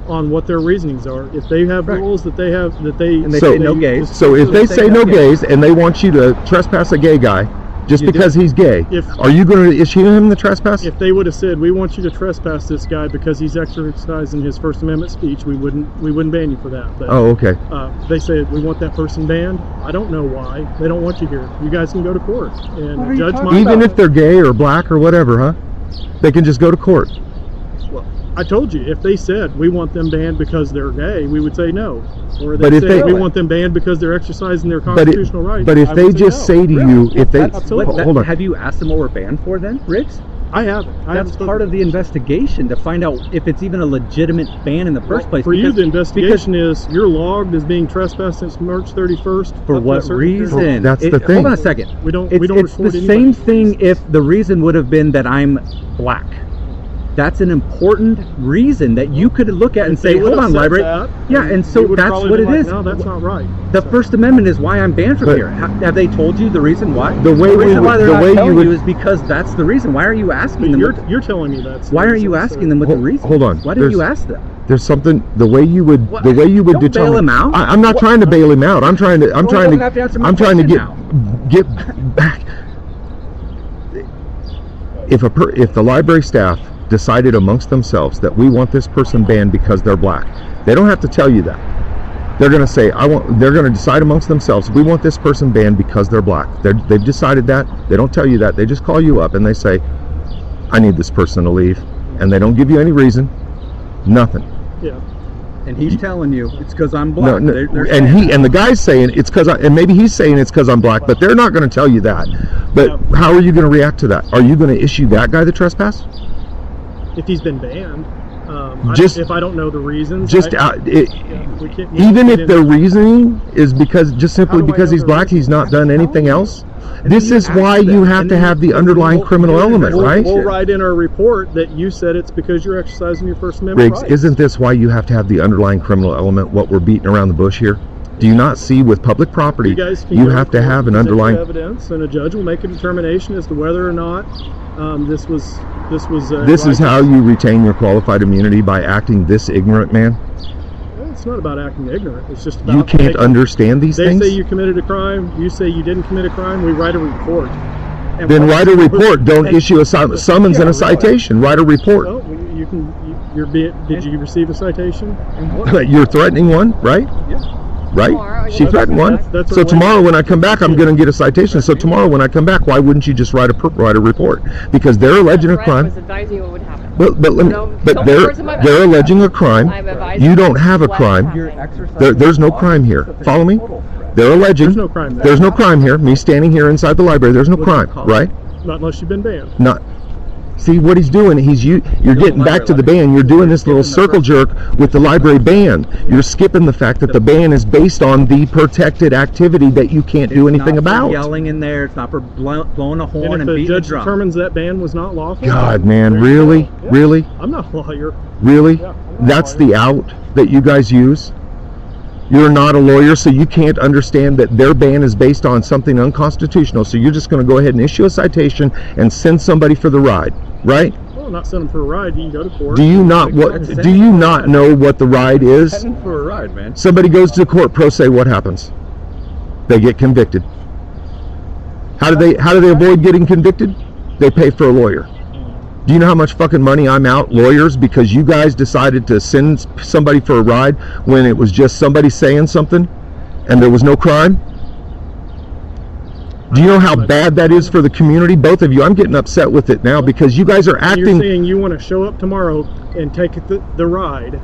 on what their reasonings are. If they have rules that they have, and they say no gays. So if they say no gays and they want you to trespass a gay guy just because he's gay, are you going to issue him the trespass? If they would have said, we want you to trespass this guy because he's exercising his First Amendment speech, we wouldn't ban you for that. But, oh, okay. They said, we want that person banned. I don't know why. They don't want you here. You guys can go to court. And the judge might. Even if they're gay or black or whatever, huh? They can just go to court. Well, I told you, if they said, we want them banned because they're gay, we would say no. Or But if they- we want them banned because they're exercising their constitutional rights. But if I they would just say to you, if they hold on, Have you asked them what we're banned for then, Riggs? I haven't. That's part of the investigation to find out if it's even a legitimate ban in the first place. For you, the investigation is you're logged as being trespassed since March 31st. For what reason? That's the thing. Hold on a second. We don't It's record the anybody. same thing if the reason would have been that I'm black. That's an important reason that you could look at and If they say, would hold have on, said library. that, Yeah, and so we would that's probably what been it like, is. No, that's not right. The First Amendment is why I'm banned from here. Have they told you the reason why? The way we reason would- why they're the not way you telling would- you is because that's the reason. Why are you asking them? You're telling me that's. Why aren't you asking them what the reason? Hold on. Why didn't you ask them? There's something. The way you would What? determine. Don't bail him out. I'm not trying to bail him out. I'm trying to. Well, you don't have to answer my I'm trying to question get back. If the library staff decided amongst themselves that we want this person banned because they're black, they don't have to tell you that. They're going to say, they're going to decide amongst themselves, we want this person banned because they're black. They've decided that. They don't tell you that. They just call you up and they say, I need this person to leave. And they don't give you any reason. Nothing. Yeah. And he's telling you it's because I'm black. No, They're and the guy's saying it's because, and maybe he's saying it's because I'm black, but they're not going to tell you that. But how are you going to react to that? Are you going to issue that guy the trespass? If he's been banned, if I don't know the reasons, Just even if the reasoning is simply because he's black, he's not done anything else. This is why you have to have the underlying criminal element, right? We'll write in our report that you said it's because you're exercising your First Amendment Riggs, rights. isn't this why you have to have the underlying criminal element? What we're beating around the bush here? Do you not see with public property, you have to have an underlying evidence, and a judge will make a determination as to whether or not this was. This is how you retain your qualified immunity, by acting this ignorant, man. It's not about acting ignorant. It's just about You can't understand these things. They say you committed a crime. You say you didn't commit a crime. We write a report. Then write a report. Don't issue a summons and a citation. Write a report. Well, did you receive a citation? You're threatening one, right? Yeah. Right? She threatened one. That's So tomorrow when I come back, I'm going to get a citation. So tomorrow when I come back, why wouldn't you just write a report? Because they're alleging a crime. advising you what would happen. But they're alleging a crime. You don't have a crime. There's no crime here. Follow me? They're alleging. There's no crime there. There's no crime here. Me standing here inside the library. There's no crime, right? Not unless you've been banned. Not. See what he's doing? You're getting back to the ban. You're doing this little circle jerk with the library ban. You're skipping the fact that the ban is based on the protected activity that you can't do anything about. Yelling in there. It's not for blowing a horn and And if the beating a judge drum. determines that ban was not lawful. God, man, really? Really? I'm not a lawyer. Really? That's the out that you guys use? You're not a lawyer, so you can't understand that their ban is based on something unconstitutional, so you're just going to go ahead and issue a citation and send somebody for the ride, right? Well, not send them for a ride. You can go to court. Do you not know what the ride is? Heading for a ride, man. Somebody goes to court pro se, what happens? They get convicted. How do they avoid getting convicted? They pay for a lawyer. Do you know how much fucking money I'm out, lawyers, because you guys decided to send somebody for a ride when it was just somebody saying something and there was no crime? Do you know how bad that is for the community? Both of you. I'm getting upset with it now because you guys are acting. You're saying you want to show up tomorrow and take the ride,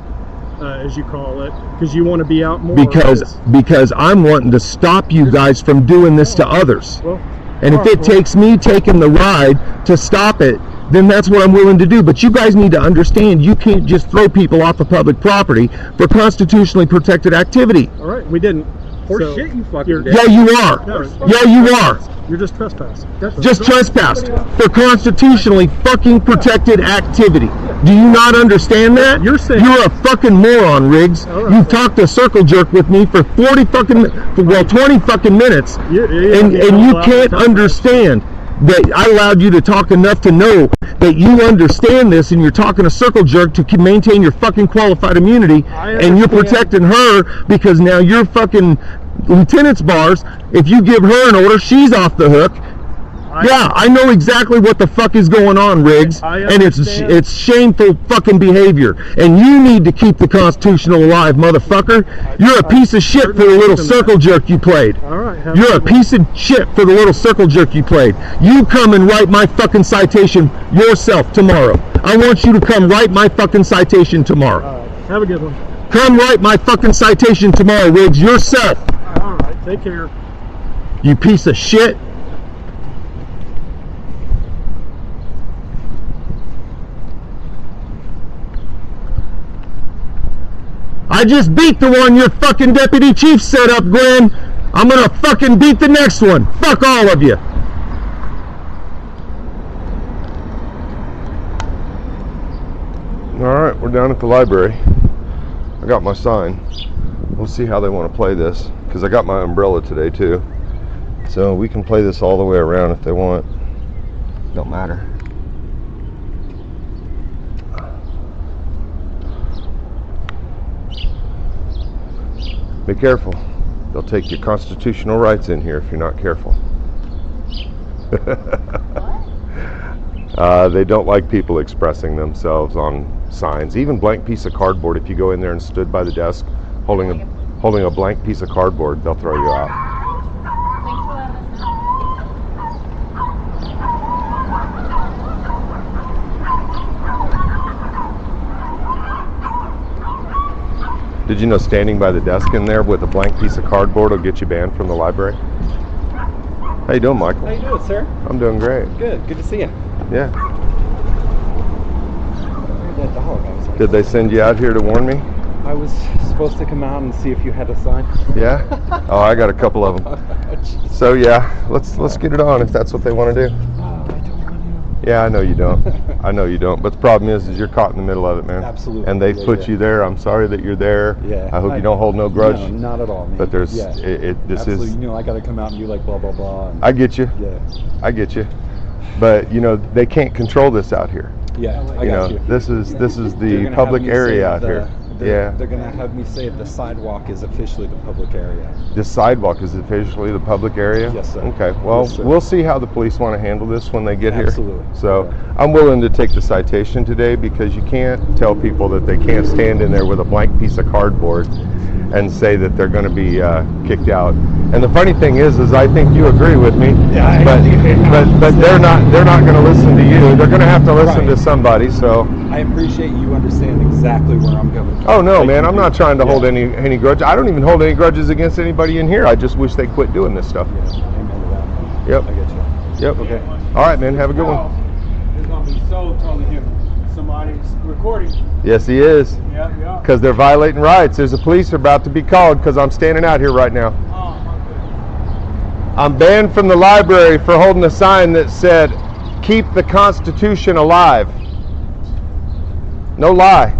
as you call it, because you want to be out more. Because I'm wanting to stop you guys from doing this to others. Well, and if it takes me taking the ride to stop it, then that's what I'm willing to do. But you guys need to understand, you can't just throw people off of public property for constitutionally protected activity. All right, we didn't. Horse shit, you fucking did. Yeah, you are. Yeah, you are. You're just trespassing. Just trespassed for constitutionally fucking protected activity. Do you not understand that? You're a fucking moron, Riggs. You talked a circle jerk with me for 20 fucking minutes, and you can't understand that I allowed you to talk enough to know that you understand this, and you're talking a circle jerk to maintain your fucking qualified immunity, and you're protecting her because now you're fucking lieutenant's bars. If you give her an order, she's off the hook. Yeah, I know exactly what the fuck is going on, Riggs, and it's shameful fucking behavior. And you need to keep the Constitution alive, motherfucker. You're a piece of shit for the little circle jerk you played. You're a piece of shit for the little circle jerk you played. You come and write my fucking citation yourself tomorrow. I want you to come write my fucking citation tomorrow. Have a good one. Come write my fucking citation tomorrow, Riggs, yourself. All right, take care. You piece of shit. I just beat the one your fucking deputy chief set up, Glenn. I'm gonna fucking beat the next one. Fuck all of you. Alright, we're down at the library. I got my sign. We'll see how they want to play this, because I got my umbrella today too. So we can play this all the way around if they want. Don't matter. Be careful. They'll take your constitutional rights in here if you're not careful. They don't like people expressing themselves on signs. Even blank piece of cardboard. If you go in there and stood by the desk holding a blank piece of cardboard, they'll throw you out. Did you know standing by the desk in there with a blank piece of cardboard will get you banned from the library? How you doing, Michael? How you doing, sir? I'm doing great. Good. Good to see you. Yeah. That dog, I was like, Did they send you out here to warn me? I was supposed to come out and see if you had a sign. Yeah? Oh, I got a couple of them. So yeah, let's get it on if that's what they want to do. Yeah, I know you don't. I know you don't. But the problem is you're caught in the middle of it, man. Absolutely. And they've put you there. I'm sorry that you're there. Yeah. I hope you don't hold no grudge. No, not at all, man. But there's, this absolutely. is. You know, I got to come out and do like blah blah blah. And, I get you. Yeah. I get you. But you know they can't control this out here. Yeah, I got you. This is the public area out here. They're going to have me say the sidewalk is officially the public area. The sidewalk is officially the public area? Yes, sir. Okay, well, Yes, sir. We'll see how the police want to handle this when they get Absolutely. here. So I'm willing to take the citation today because you can't tell people that they can't stand in there with a blank piece of cardboard and say that they're going to be kicked out. And the funny thing is I think you agree with me. Yeah, but they're not going to listen to you. They're going to have to listen to somebody. So I appreciate you understand exactly where I'm coming from. Oh no, man! I'm not trying to hold any grudge. I don't even hold any grudges against anybody in here. I just wish they quit doing this stuff. Yeah, amen to that. Yep. I get you. Yep. Okay. All right, man. Have a good one. It's gonna be so telling him somebody's recording. Yes, he is. Yeah. Because they're violating rights. There's a police about to be called because I'm standing out here right now. I'm banned from the library for holding a sign that said, "Keep the Constitution alive." No lie.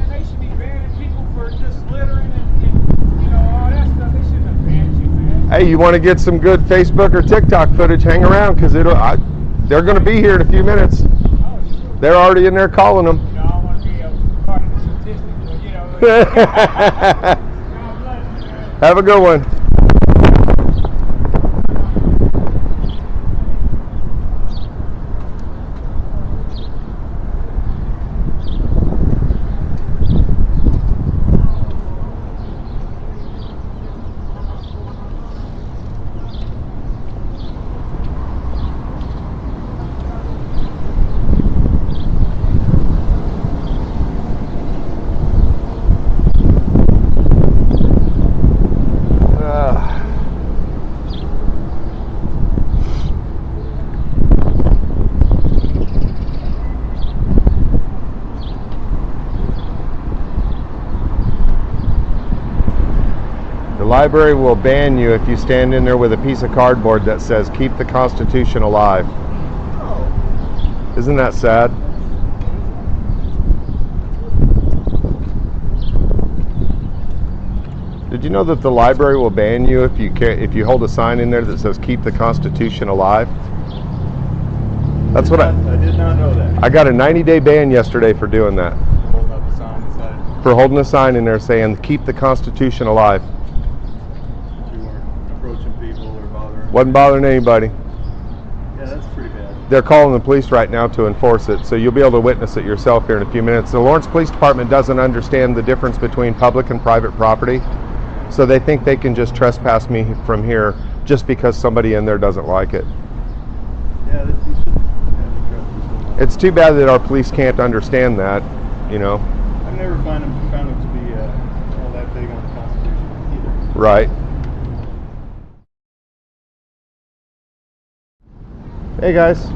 They should be banning people for just littering and all that stuff. They shouldn't have banned you, man. Hey, you want to get some good Facebook or TikTok footage? Hang around because they're going to be here in a few minutes. They're already in there calling them. I don't want to be a part of the statistic, but Have a good one. library will ban you if you stand in there with a piece of cardboard that says, "Keep the Constitution alive." Isn't that sad? Did you know that the library will ban you if you hold a sign in there that says "Keep the Constitution alive"? That's what I did not know that. I got a 90-day ban yesterday for doing that. Holding up a sign inside. For holding a sign in there saying "Keep the Constitution alive." You weren't approaching people or bothering. Wasn't bothering anybody. Yeah, that's pretty bad. They're calling the police right now to enforce it, so you'll be able to witness it yourself here in a few minutes. The Lawrence Police Department doesn't understand the difference between public and private property, so they think they can just trespass me from here just because somebody in there doesn't like it. Yeah, you should have a trespass. It's too bad that our police can't understand that, you know. I've never found them to be all that big on the Constitution either. Right. Hey guys.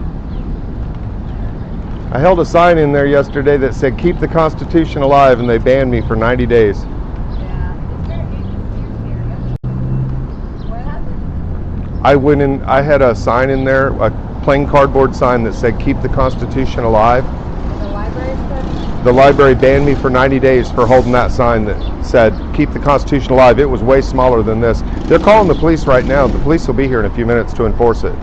I held a sign in there yesterday that said "Keep the Constitution alive," and they banned me for 90 days. I went in, I had a sign in there, a plain cardboard sign that said "Keep the Constitution alive." The library said? The library banned me for 90 days for holding that sign that said "Keep the Constitution alive." It was way smaller than this. They're calling the police right now. The police will be here in a few minutes to enforce it.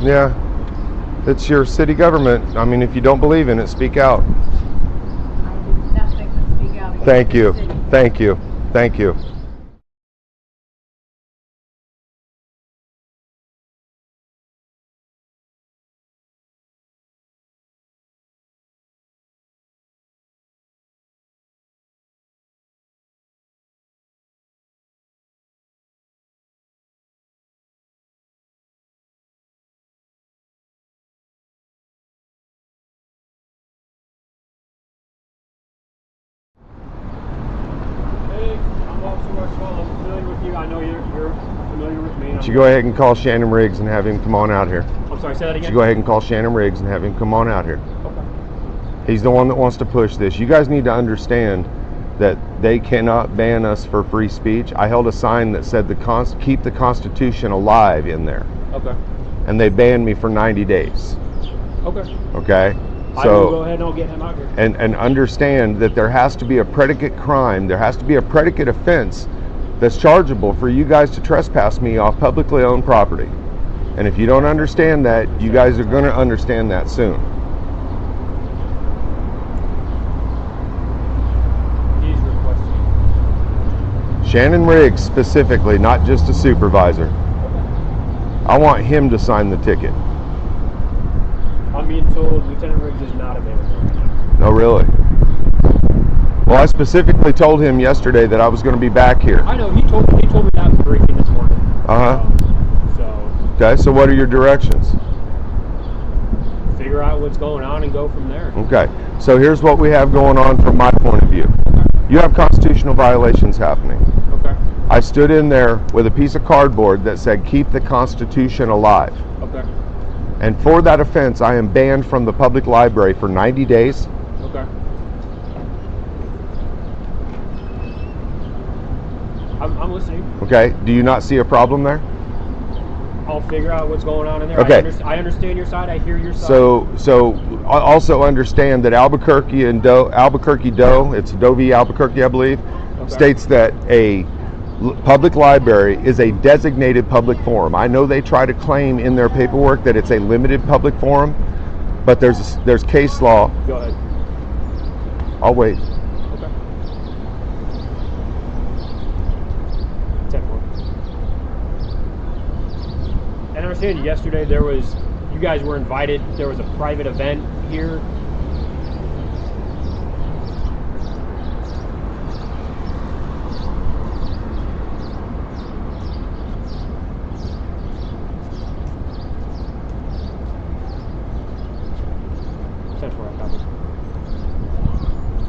Yeah, it's your city government. I mean, if you don't believe in it, speak out. I do nothing but speak out. Thank you. Thank you. Thank you. I'm familiar with you. I know you're familiar with me. You go ahead and call Shannon Riggs and have him come on out here. I'm sorry, say that again? You go ahead and call Shannon Riggs and have him come on out here. Okay. He's the one that wants to push this. You guys need to understand that they cannot ban us for free speech. I held a sign that said "Keep the Constitution alive" in there. Okay. And they banned me for 90 days. Okay. Okay? I So, will go ahead and I'll get him out here. and understand that there has to be a predicate crime, there has to be a predicate offense that's chargeable for you guys to trespass me off publicly owned property. And if you don't understand that, you guys are going to understand that soon. He's requesting. Shannon Riggs specifically, not just a supervisor. I want him to sign the ticket. I'm being told Lieutenant Riggs is not available right now. No, really? Well, I specifically told him yesterday that I was going to be back here. I know, he told me that in the briefing this morning. Okay, so what are your directions? Figure out what's going on and go from there. Okay, so here's what we have going on from my point of view. You have constitutional violations happening. Okay. I stood in there with a piece of cardboard that said "Keep the Constitution alive." Okay. And for that offense, I am banned from the public library for 90 days. Okay. I'm listening. Okay, do you not see a problem there? I'll figure out what's going on in there. Okay. I understand your side. I hear your side. So also understand that Albuquerque Doe, it's Doe v. Albuquerque, I believe, states that a public library is a designated public forum. I know they try to claim in their paperwork that it's a limited public forum, but there's case law. Go ahead. I'll wait. Okay. 10-4. And I understand yesterday you guys were invited, there was a private event here.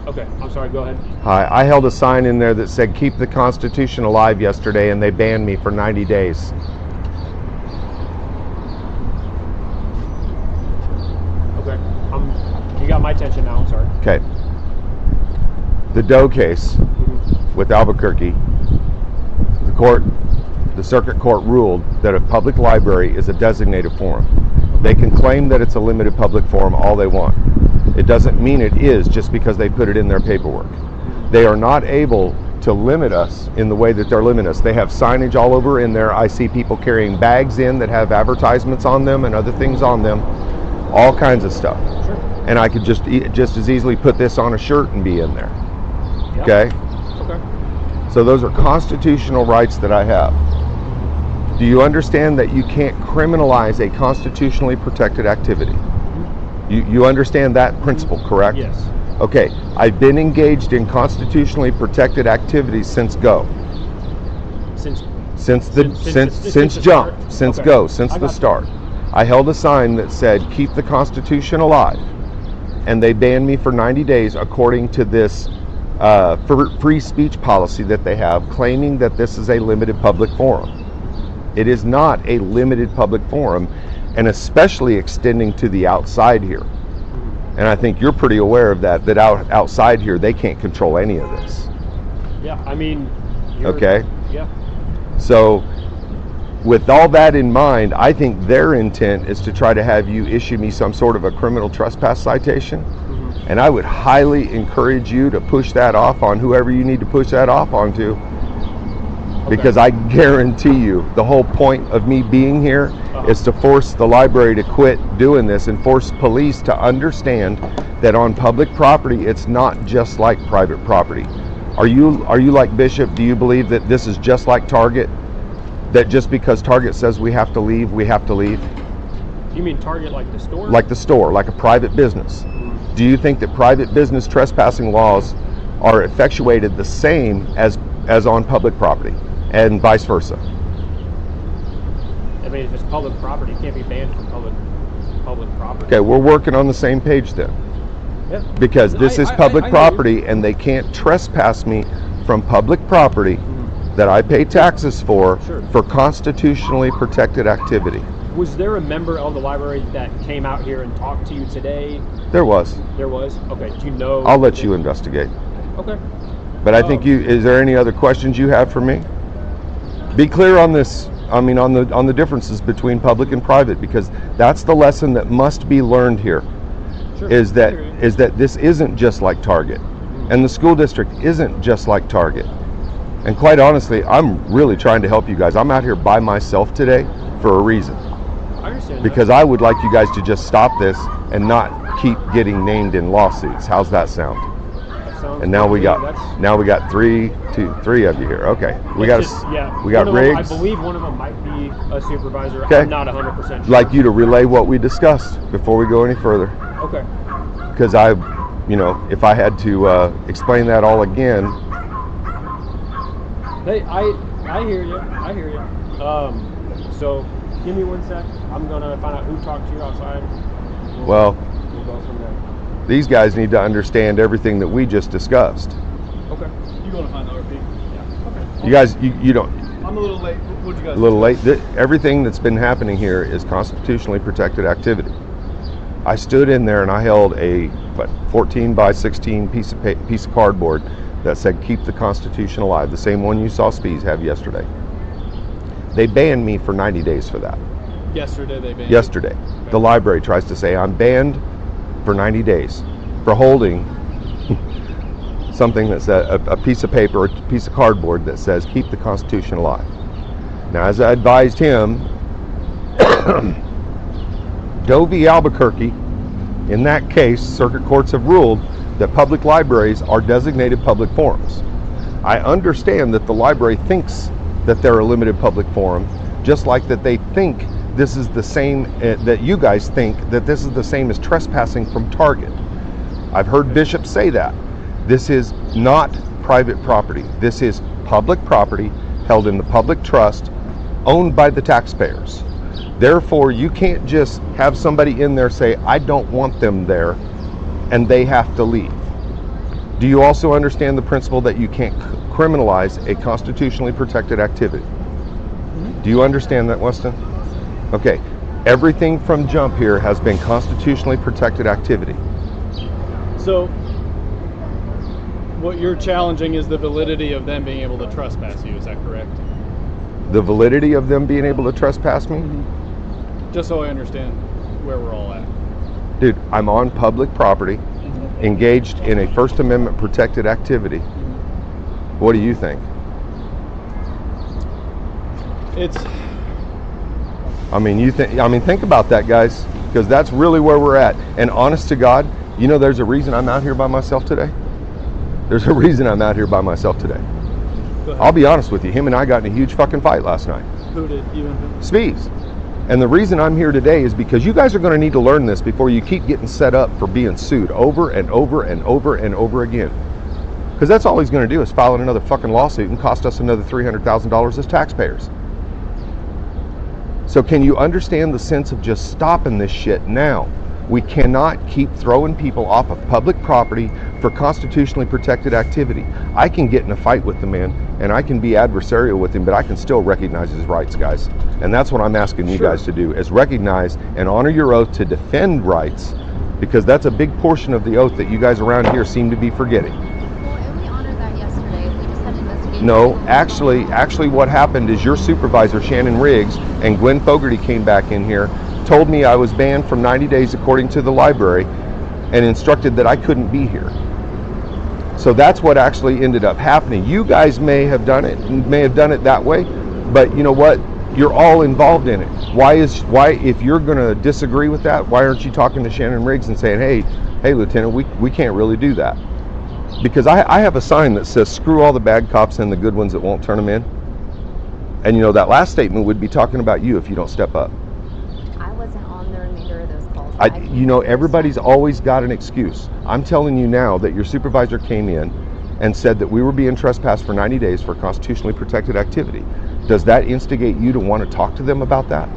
Okay, I'm sorry, go ahead. Hi, I held a sign in there that said "Keep the Constitution alive" yesterday, and they banned me for 90 days. Okay, you got my attention now, I'm sorry. Okay. The Doe case with Albuquerque The circuit court ruled that a public library is a designated forum. They can claim that it's a limited public forum all they want. It doesn't mean it is just because they put it in their paperwork. They are not able to limit us in the way that they're limiting us. They have signage all over in there. I see people carrying bags in that have advertisements on them and other things on them, all kinds of stuff. Sure. And I could just as easily put this on a shirt and be in there. Yep. Okay? Okay. So those are constitutional rights that I have. Do you understand that you can't criminalize a constitutionally protected activity? You understand that principle, correct? Yes. Okay, I've been engaged in constitutionally protected activities since go. Since Jump, since Okay. go, since I the got you. start. I held a sign that said, keep the Constitution alive. And they banned me for 90 days according to this free speech policy that they have, claiming that this is a limited public forum. It is not a limited public forum, and especially extending to the outside here. And I think you're pretty aware of that outside here, they can't control any of this. Yeah, I mean... Okay? Yeah. So, with all that in mind, I think their intent is to try to have you issue me some sort of a criminal trespass citation. And I would highly encourage you to push that off on whoever you need to push that off onto. Because I guarantee you, the whole point of me being here is to force the library to quit doing this and force police to understand that on public property, it's not just like private property. Are you like Bishop? Do you believe that this is just like Target? That just because Target says we have to leave, we have to leave? You mean Target like the store? Like the store, like a private business. Do you think that private business trespassing laws are effectuated the same as on public property, and vice versa? I mean, if it's public property, it can't be banned from public property. Okay, we're working on the same page then. Yeah. Because this is public I property, and they can't trespass me from public property that I pay taxes for constitutionally protected activity. Was there a member of the library that came out here and talked to you today? There was. There was? Okay, do you know? I'll let you investigate. Okay. But I think is there any other questions you have for me? Be clear on this, I mean on the differences between public and private, because that's the lesson that must be learned here. Sure. Is that this isn't just like Target, and the school district isn't just like Target. And quite honestly, I'm really trying to help you guys. I'm out here by myself today for a reason. I understand Because I would like you guys to just stop this and not keep getting named in lawsuits. How's that sound? That sounds And now we good. got three of you here. Okay, we got Riggs. I believe one of them might be a supervisor. Okay. I'm not 100% sure. I'd like you to relay what we discussed before we go any further. Okay. Because if I had to explain that all again. Hey, I hear you. I hear you. So give me 1 sec. I'm gonna find out who talked to you outside. Well, we'll go from there. these guys need to understand everything that we just discussed. Okay. You going to find RP? Yeah. Okay. You guys, you don't. I'm a little late. What'd you guys? A little late. Everything that's been happening here is constitutionally protected activity. I stood in there and I held a 14 by 16 piece of cardboard that said "Keep the Constitution Alive," the same one you saw Spees have yesterday. They banned me for 90 days for that. Yesterday they banned. Yesterday, the library tries to say I'm banned for 90 days for holding something that's a piece of paper, a piece of cardboard that says "Keep the Constitution Alive." Now, as I advised him, Doe v. Albuquerque, in that case, circuit courts have ruled that public libraries are designated public forums. I understand that the library thinks that they're a limited public forum, just like that they think this is the same, that you guys think that this is the same as trespassing from Target. I've heard Bishop say that. This is not private property. This is public property held in the public trust, owned by the taxpayers. Therefore, you can't just have somebody in there say, I don't want them there, and they have to leave. Do you also understand the principle that you can't criminalize a constitutionally protected activity? Do you understand that, Weston? Okay, everything from jump here has been constitutionally protected activity. So, what you're challenging is the validity of them being able to trespass you, is that correct? The validity of them being able to trespass me? Just so I understand where we're all at. Dude, I'm on public property, engaged in a First Amendment protected activity. What do you think? It's... I mean, think about that, guys, because that's really where we're at. And honest to God, you know, there's a reason I'm out here by myself today. There's a reason I'm out here by myself today. I'll be honest with you, him and I got in a huge fucking fight last night. Who did you and him? Spees. And the reason I'm here today is because you guys are going to need to learn this before you keep getting set up for being sued over and over and over and over again. Because that's all he's going to do is file another fucking lawsuit and cost us another $300,000 as taxpayers. So can you understand the sense of just stopping this shit now? We cannot keep throwing people off of public property for constitutionally protected activity. I can get in a fight with the man and I can be adversarial with him, but I can still recognize his rights, guys. And that's what I'm asking you guys to do, is recognize and honor your oath to defend rights, because that's a big portion of the oath that you guys around here seem to be forgetting. No, actually what happened is your supervisor, Shannon Riggs, and Gwen Fogarty came back in here, told me I was banned from 90 days according to the library, and instructed that I couldn't be here. So that's what actually ended up happening. You guys may have done it that way, but you know what? You're all involved in it. Why, if you're gonna disagree with that, why aren't you talking to Shannon Riggs and saying, hey Lieutenant, we can't really do that? Because I have a sign that says, screw all the bad cops and the good ones that won't turn them in. And you know, that last statement would be talking about you if you don't step up. I wasn't on the remainder of those calls. You know, everybody's always got an excuse. I'm telling you now that your supervisor came in and said that we were being trespassed for 90 days for constitutionally protected activity. Does that instigate you to want to talk to them about that?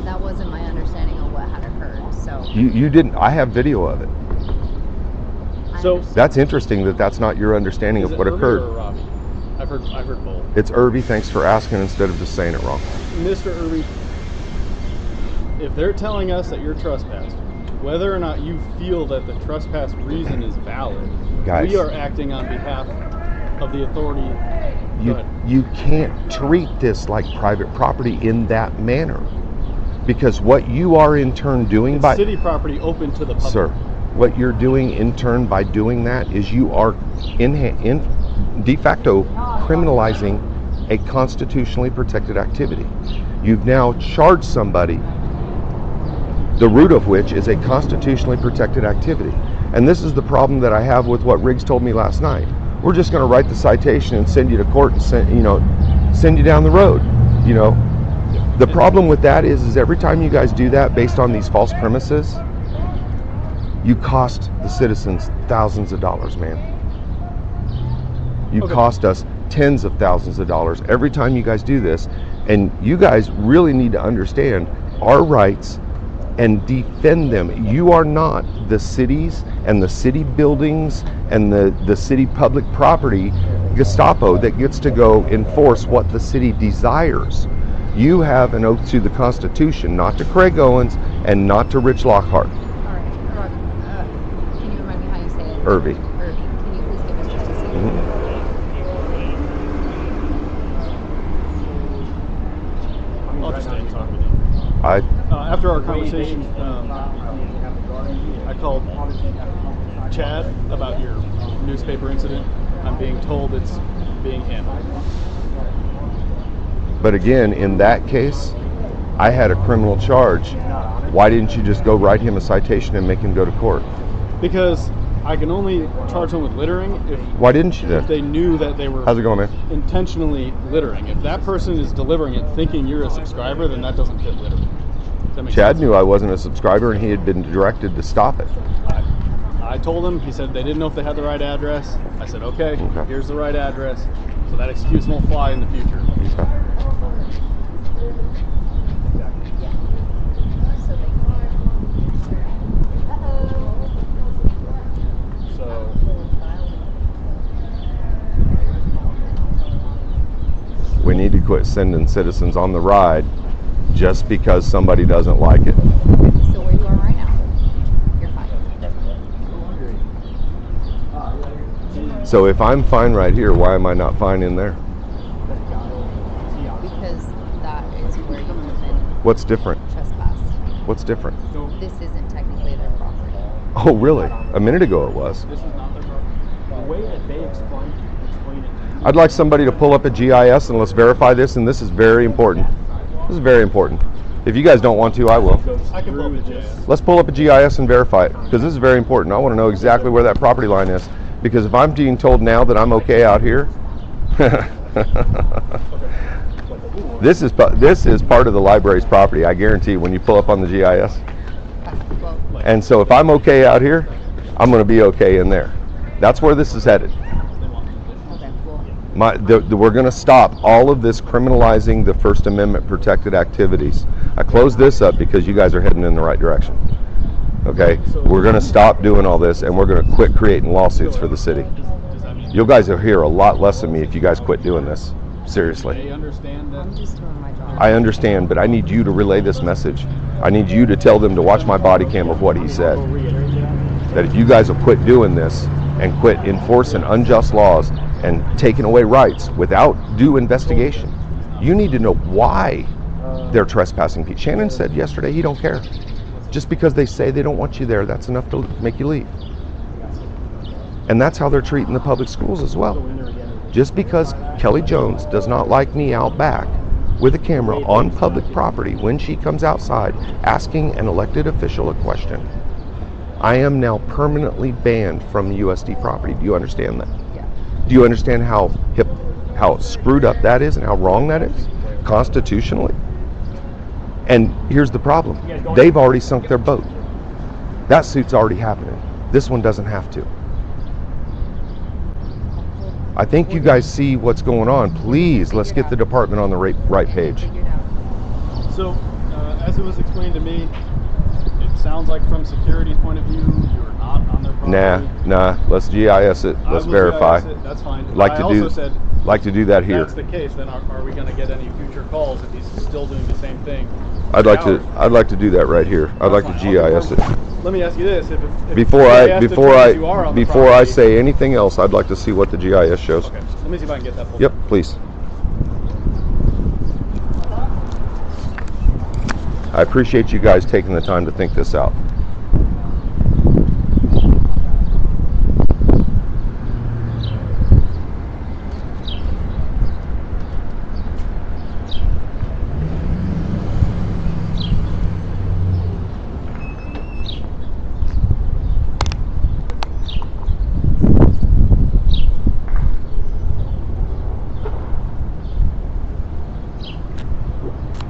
That wasn't my understanding of what had occurred, so. You didn't, I have video of it. So that's interesting that that's not your understanding of what occurred. Or Robbie? I've heard both. It's Irby. Thanks for asking instead of just saying it wrong. Mr. Irby, if they're telling us that you're trespassed, whether or not you feel that the trespass reason is valid, guys, we are acting on behalf of the authority. You can't treat this like private property in that manner, because what you are in turn doing by city property open to the public. Sir, what you're doing in turn by doing that is you are in de facto criminalizing a constitutionally protected activity. You've now charged somebody, the root of which is a constitutionally protected activity. And this is the problem that I have with what Riggs told me last night. We're just going to write the citation and send you to court and send you down the road. You know, the problem with that is every time you guys do that based on these false premises, you cost the citizens thousands of dollars, man. You cost us tens of thousands of dollars every time you guys do this. And you guys really need to understand our rights and defend them. You are not the cities and the city buildings and the city public property Gestapo that gets to go enforce what the city desires. You have an oath to the Constitution, not to Craig Owens and not to Rich Lockhart. Can you remind me how you say it? Irby. Irby. Can you please give us just a second? I'll just stay and talk with you. After our conversation, I called Chad about your newspaper incident. I'm being told it's being handled. But again, in that case, I had a criminal charge. Why didn't you just go write him a citation and make him go to court? Because I can only charge them with littering if. Why didn't you then? If they knew that they were. How's it going, man? Intentionally littering. If that person is delivering it thinking you're a subscriber, then that doesn't fit littering. Chad knew I wasn't a subscriber, and he had been directed to stop it. I told him. He said they didn't know if they had the right address. I said, okay. Here's the right address, so that excuse won't fly in the future. Okay. We need to quit sending citizens on the ride just because somebody doesn't like it. So where you are right now, you're fine. So if I'm fine right here, why am I not fine in there? What's different? Trespassed. What's different? This isn't technically their property. Oh, really? A minute ago it was. This is not their property. The way that they explain it. I'd like somebody to pull up a GIS and let's verify this, and this is very important. This is very important. If you guys don't want to, I will. I can pull up the GIS. Let's pull up a GIS and verify it, because this is very important. I want to know exactly where that property line is, because if I'm being told now that I'm okay out here, this is part of the library's property, I guarantee, when you pull up on the GIS. And so if I'm okay out here, I'm going to be okay in there. That's where this is headed. We're going to stop all of this criminalizing the First Amendment protected activities. I closed this up because you guys are heading in the right direction. Okay? We're going to stop doing all this, and we're going to quit creating lawsuits for the city. You guys will hear a lot less of me if you guys quit doing this. Seriously. They understand that. I'm just doing my job. I understand, but I need you to relay this message. I need you to tell them to watch my body cam of what he said. That if you guys will quit doing this and quit enforcing unjust laws and taking away rights without due investigation, you need to know why they're trespassing people. Shannon said yesterday he don't care. Just because they say they don't want you there, that's enough to make you leave. And that's how they're treating the public schools as well. Just because Kelly Jones does not like me out back with a camera on public property when she comes outside asking an elected official a question, I am now permanently banned from the USD property. Do you understand that? Yeah. Do you understand how screwed up that is and how wrong that is constitutionally? And here's the problem. They've already sunk their boat. That suit's already happening. This one doesn't have to. I think you guys see what's going on. Please, let's get the department on the right page. So, as it was explained to me, it sounds like from security's point of view, you're not on their property. Nah. Let's GIS it. Let's verify. GIS it, that's fine. Like to do that here. If that's the case, then are we going to get any future calls if he's still doing the same thing? I'd like to do that right here. I'd like to GIS it. Let me ask you this: before I say anything else, I'd like to see what the GIS shows. Okay. Let me see if I can get that pulled. Yep, please. I appreciate you guys taking the time to think this out.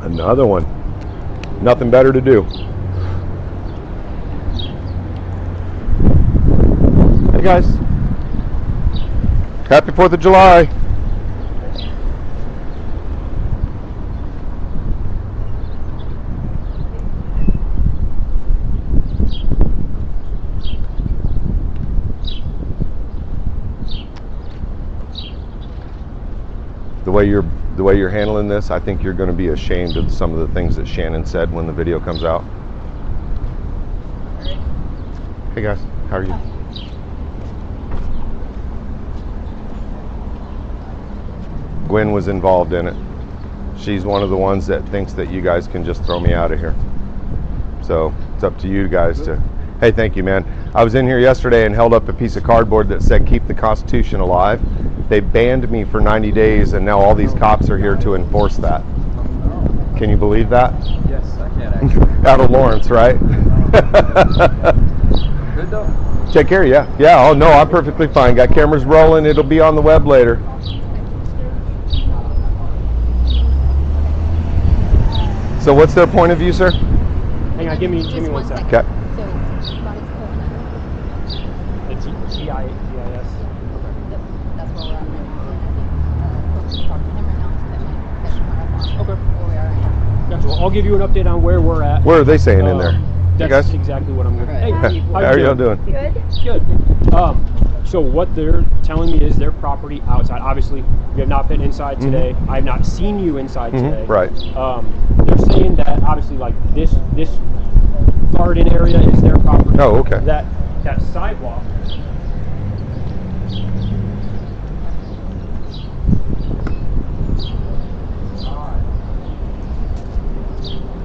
Another one. Nothing better to do. Hey guys. Happy 4th of July. The way you're handling this, I think you're going to be ashamed of some of the things that Shannon said when the video comes out. Hey guys, how are you? Gwen was involved in it. She's one of the ones that thinks that you guys can just throw me out of here. So it's up to you guys to, hey, thank you, man. I was in here yesterday and held up a piece of cardboard that said, keep the Constitution alive. They banned me for 90 days and now all these cops are here to enforce that. Can you believe that? Yes, I can actually. Out of Lawrence, right? Good though. Take care, yeah. Yeah, oh no, I'm perfectly fine. Got cameras rolling, it'll be on the web later. So what's their point of view, sir? Hang on, give me 1 second. Okay. It's GIS. That's where we're at right now. Talk to him right now. That should come up on where we are right now. Gotcha. Well, I'll give you an update on where we're at. What are they saying in there? That's guys? exactly what I'm going to. Hey, how are y'all doing? Good. So what they're telling me is their property outside. Obviously, we have not been inside today. I have not seen you inside today. Right. They're saying that obviously, like this garden area is their property. Oh, okay. That sidewalk.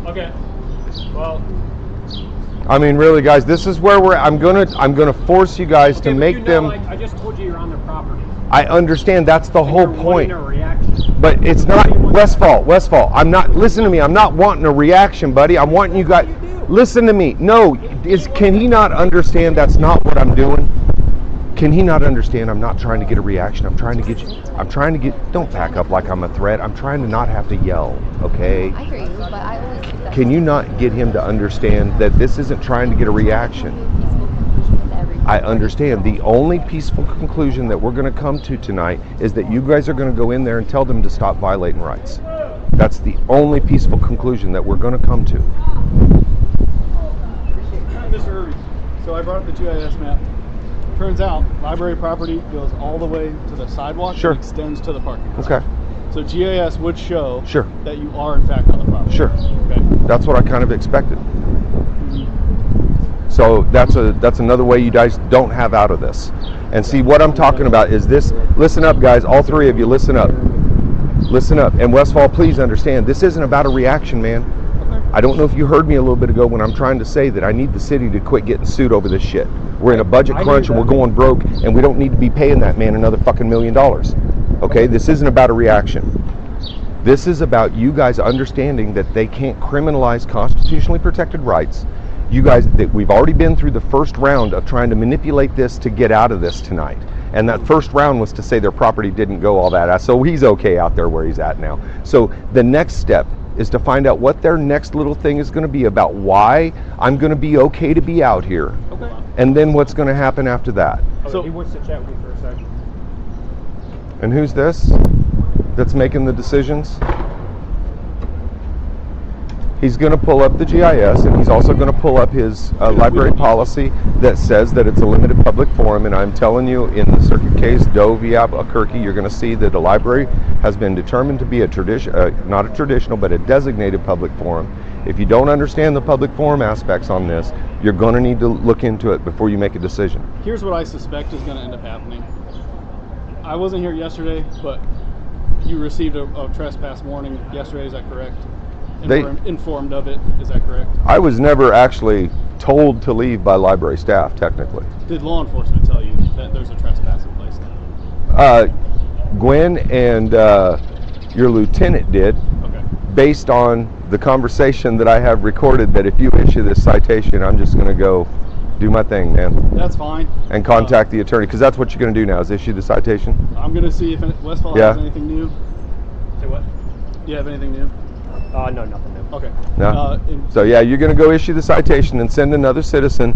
Okay. Well, I mean, really, guys, this is where I'm gonna force you guys to make them. I just told you you're on their property. I understand that's the whole point. A reaction. But it's not Westfall. I'm not. Listen to me. I'm not wanting a reaction, buddy. I'm wanting you guys. Listen to me. No, can he not understand that's not what I'm doing? Can he not understand I'm not trying to get a reaction? I'm trying to get you. Don't back up like I'm a threat. I'm trying to not have to yell, okay? I hear you, but I always think that. Can you not get him to understand that this isn't trying to get a reaction? I understand. The only peaceful conclusion that we're going to come to tonight is that you guys are going to go in there and tell them to stop violating rights. That's the only peaceful conclusion that we're going to come to. Mr. Irby, so I brought up the GIS map. Turns out library property goes all the way to the sidewalk and extends to the parking lot. Okay. So GIS would show Sure. that you are in fact on the property. Sure. Okay. That's what I kind of expected. So that's another way you guys don't have out of this. And see, what I'm talking about is this. Listen up, guys. All three of you, listen up. Listen up. And Westfall, please understand, this isn't about a reaction, man. Okay. I don't know if you heard me a little bit ago when I'm trying to say that I need the city to quit getting sued over this shit. We're in a budget crunch and we're going broke, and we don't need to be paying that man another fucking $1 million. Okay? This isn't about a reaction. This is about you guys understanding that they can't criminalize constitutionally protected rights. You guys, that we've already been through the first round of trying to manipulate this to get out of this tonight. And that first round was to say their property didn't go all that. So he's okay out there where he's at now. So the next step is to find out what their next little thing is going to be about why I'm going to be okay to be out here. Okay. And then what's going to happen after that. So he wants to chat with you for a second. And who's this that's making the decisions? He's going to pull up the GIS, and he's also going to pull up his library policy that says that it's a limited public forum. And I'm telling you, in the circuit case, Doe v. Albuquerque, you're going to see that the library has been determined to be a not a traditional, but a designated public forum. If you don't understand the public forum aspects on this, you're going to need to look into it before you make a decision. Here's what I suspect is going to end up happening. I wasn't here yesterday, but you received a trespass warning yesterday, is that correct? They were informed of it, is that correct? I was never actually told to leave by library staff, technically. Did law enforcement tell you that there's a trespass in place now? Gwen and your lieutenant did, okay, based on the conversation that I have recorded, that if you issue this citation, I'm just going to go do my thing, man. That's fine. And contact the attorney, because that's what you're going to do now, is issue the citation. I'm going to see if Westfall has anything new. Say what? Do you have anything new? No, nothing new. Okay. No. So yeah, you're going to go issue the citation and send another citizen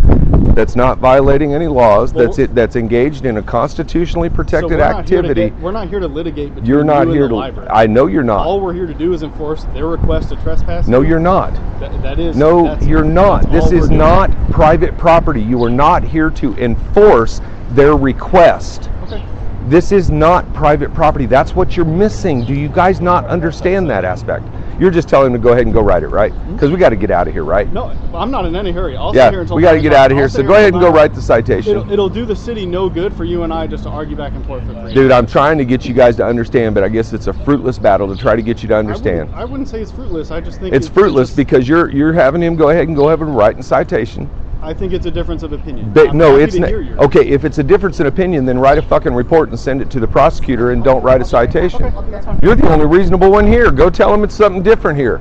that's not violating any laws, that's engaged in a constitutionally protected activity. We're not here to litigate between you're not you here and the to. library. I know you're not. All we're here to do is enforce their request to trespass. No, you're not. That is. No, you're not. This is not private property. You are not here to enforce their request. Okay. This is not private property. That's what you're missing. Do you guys not understand that aspect? You're just telling them to go ahead and go write it, right? Because we got to get out of here, right? No, I'm not in any hurry. I'll sit here until we got to get out of here. So go ahead and go write the citation. It'll do the city no good for you and I just to argue back and forth for 3 Dude, I'm trying to get you guys to understand, but I guess it's a fruitless battle to try to get you to understand. I wouldn't say it's fruitless. I just think it's fruitless because you're having him go ahead and write a citation. I think it's a difference of opinion. No, it's not. Okay, if it's a difference in opinion, then write a fucking report and send it to the prosecutor and don't write a citation. You're the only reasonable one here. Go tell them it's something different here.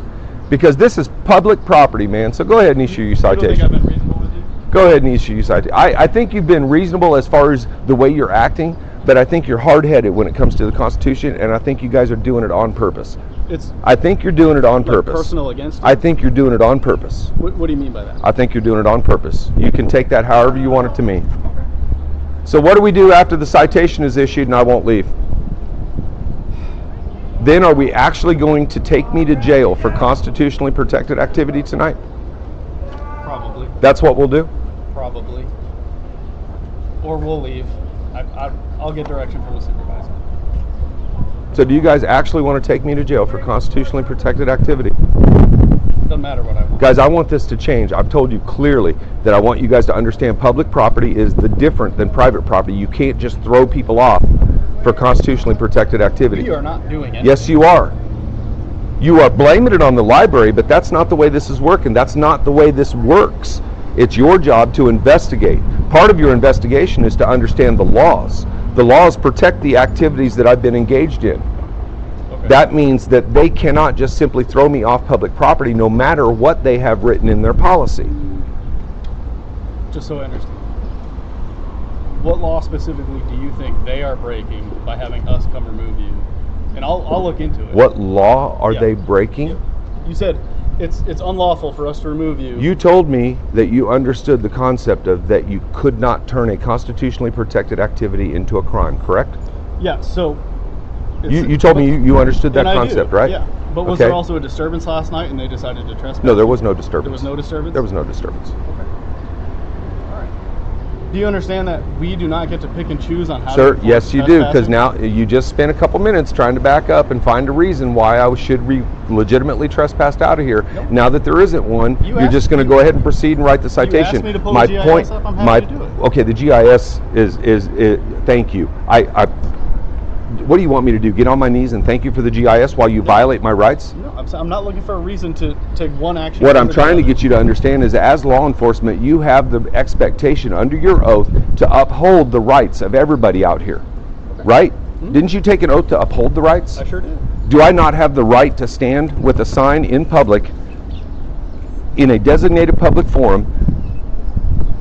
Because this is public property, man. So go ahead and issue your citation. You don't think I've been reasonable with you? Go ahead and issue your citation. I think you've been reasonable as far as the way you're acting, but I think you're hard-headed when it comes to the Constitution, and I think you guys are doing it on purpose. I think you're doing it on purpose. Personal against you? I think you're doing it on purpose. What do you mean by that? I think you're doing it on purpose. You can take that however you want it to mean. So what do we do after the citation is issued and I won't leave? Then are we actually going to take me to jail for constitutionally protected activity tonight? Probably. That's what we'll do? Probably. Or we'll leave. I'll get direction from the supervisor. So do you guys actually want to take me to jail for constitutionally protected activity? Doesn't matter what I want. Guys, I want this to change. I've told you clearly that I want you guys to understand public property is different than private property. You can't just throw people off for constitutionally protected activity. We are not doing it. Yes, you are. You are blaming it on the library, but that's not the way this is working. That's not the way this works. It's your job to investigate. Part of your investigation is to understand the laws. The laws protect the activities that I've been engaged in. Okay. That means that they cannot just simply throw me off public property no matter what they have written in their policy. Just so I understand. What law specifically do you think they are breaking by having us come remove you? And I'll look into it. What law are they breaking? You said it's unlawful for us to remove you. You told me that you understood the concept of that you could not turn a constitutionally protected activity into a crime, correct? Yeah, so... You told me you understood that concept, right? Yeah, but was there also a disturbance last night and they decided to trespass? No, there was no disturbance. There was no disturbance? There was no disturbance. Do you understand that we do not get to pick and choose on how Sir, to yes you do, because now you just spent a couple minutes trying to back up and find a reason why I should be legitimately trespassed out of here. Nope. Now that there isn't one, you're just going to go ahead and proceed and write the citation. You asked me to pull the GIS up, I'm happy to do it. Okay, the GIS is thank you. What do you want me to do? Get on my knees and thank you for the GIS while you violate my rights? No, I'm not looking for a reason to take one action. What I'm trying to get you to understand is, as law enforcement, you have the expectation under your oath to uphold the rights of everybody out here, right? Mm-hmm. Didn't you take an oath to uphold the rights? I sure did. Do I not have the right to stand with a sign in public, in a designated public forum,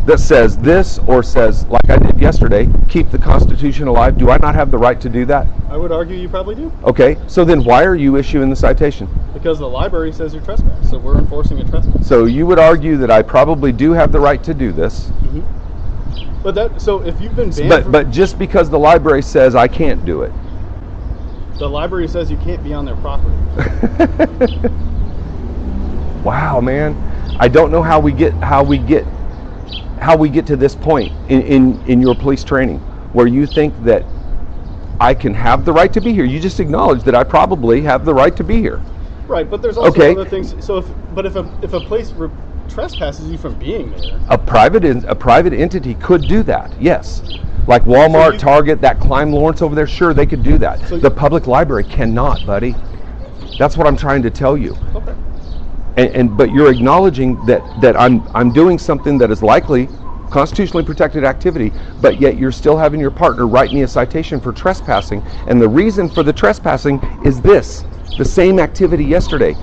that says this, or says, like I did yesterday, keep the Constitution alive? Do I not have the right to do that? I would argue you probably do. Okay, so then why are you issuing the citation? Because the library says you're trespassing, so we're enforcing a trespass. So you would argue that I probably do have the right to do this. Mm-hmm. But so if you've been banned but just because the library says I can't do it. The library says you can't be on their property. Wow, man. I don't know how we get to this point in your police training where you think that I can have the right to be here. You just acknowledged that I probably have the right to be here. Right, but there's also other things. So if a place trespasses you from being there, a private entity could do that. Yes, like Walmart, Target, that Climb Lawrence over there. Sure, they could do that. The public library cannot, buddy. That's what I'm trying to tell you. Okay. But you're acknowledging that I'm doing something that is likely constitutionally protected activity, but yet you're still having your partner write me a citation for trespassing, and the reason for the trespassing is the same activity yesterday.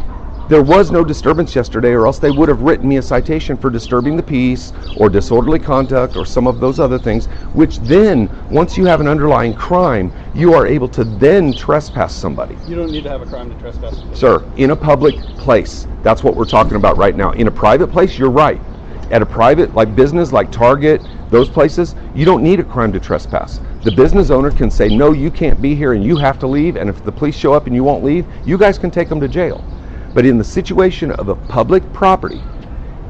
There was no disturbance yesterday, or else they would have written me a citation for disturbing the peace or disorderly conduct or some of those other things, which then, once you have an underlying crime, you are able to then trespass somebody. You don't need to have a crime to trespass. Sir, in a public place, that's what we're talking about right now. In a private place, you're right. At a private, like business, like Target, those places, you don't need a crime to trespass. The business owner can say, no, you can't be here and you have to leave, and if the police show up and you won't leave, you guys can take them to jail. But in the situation of a public property,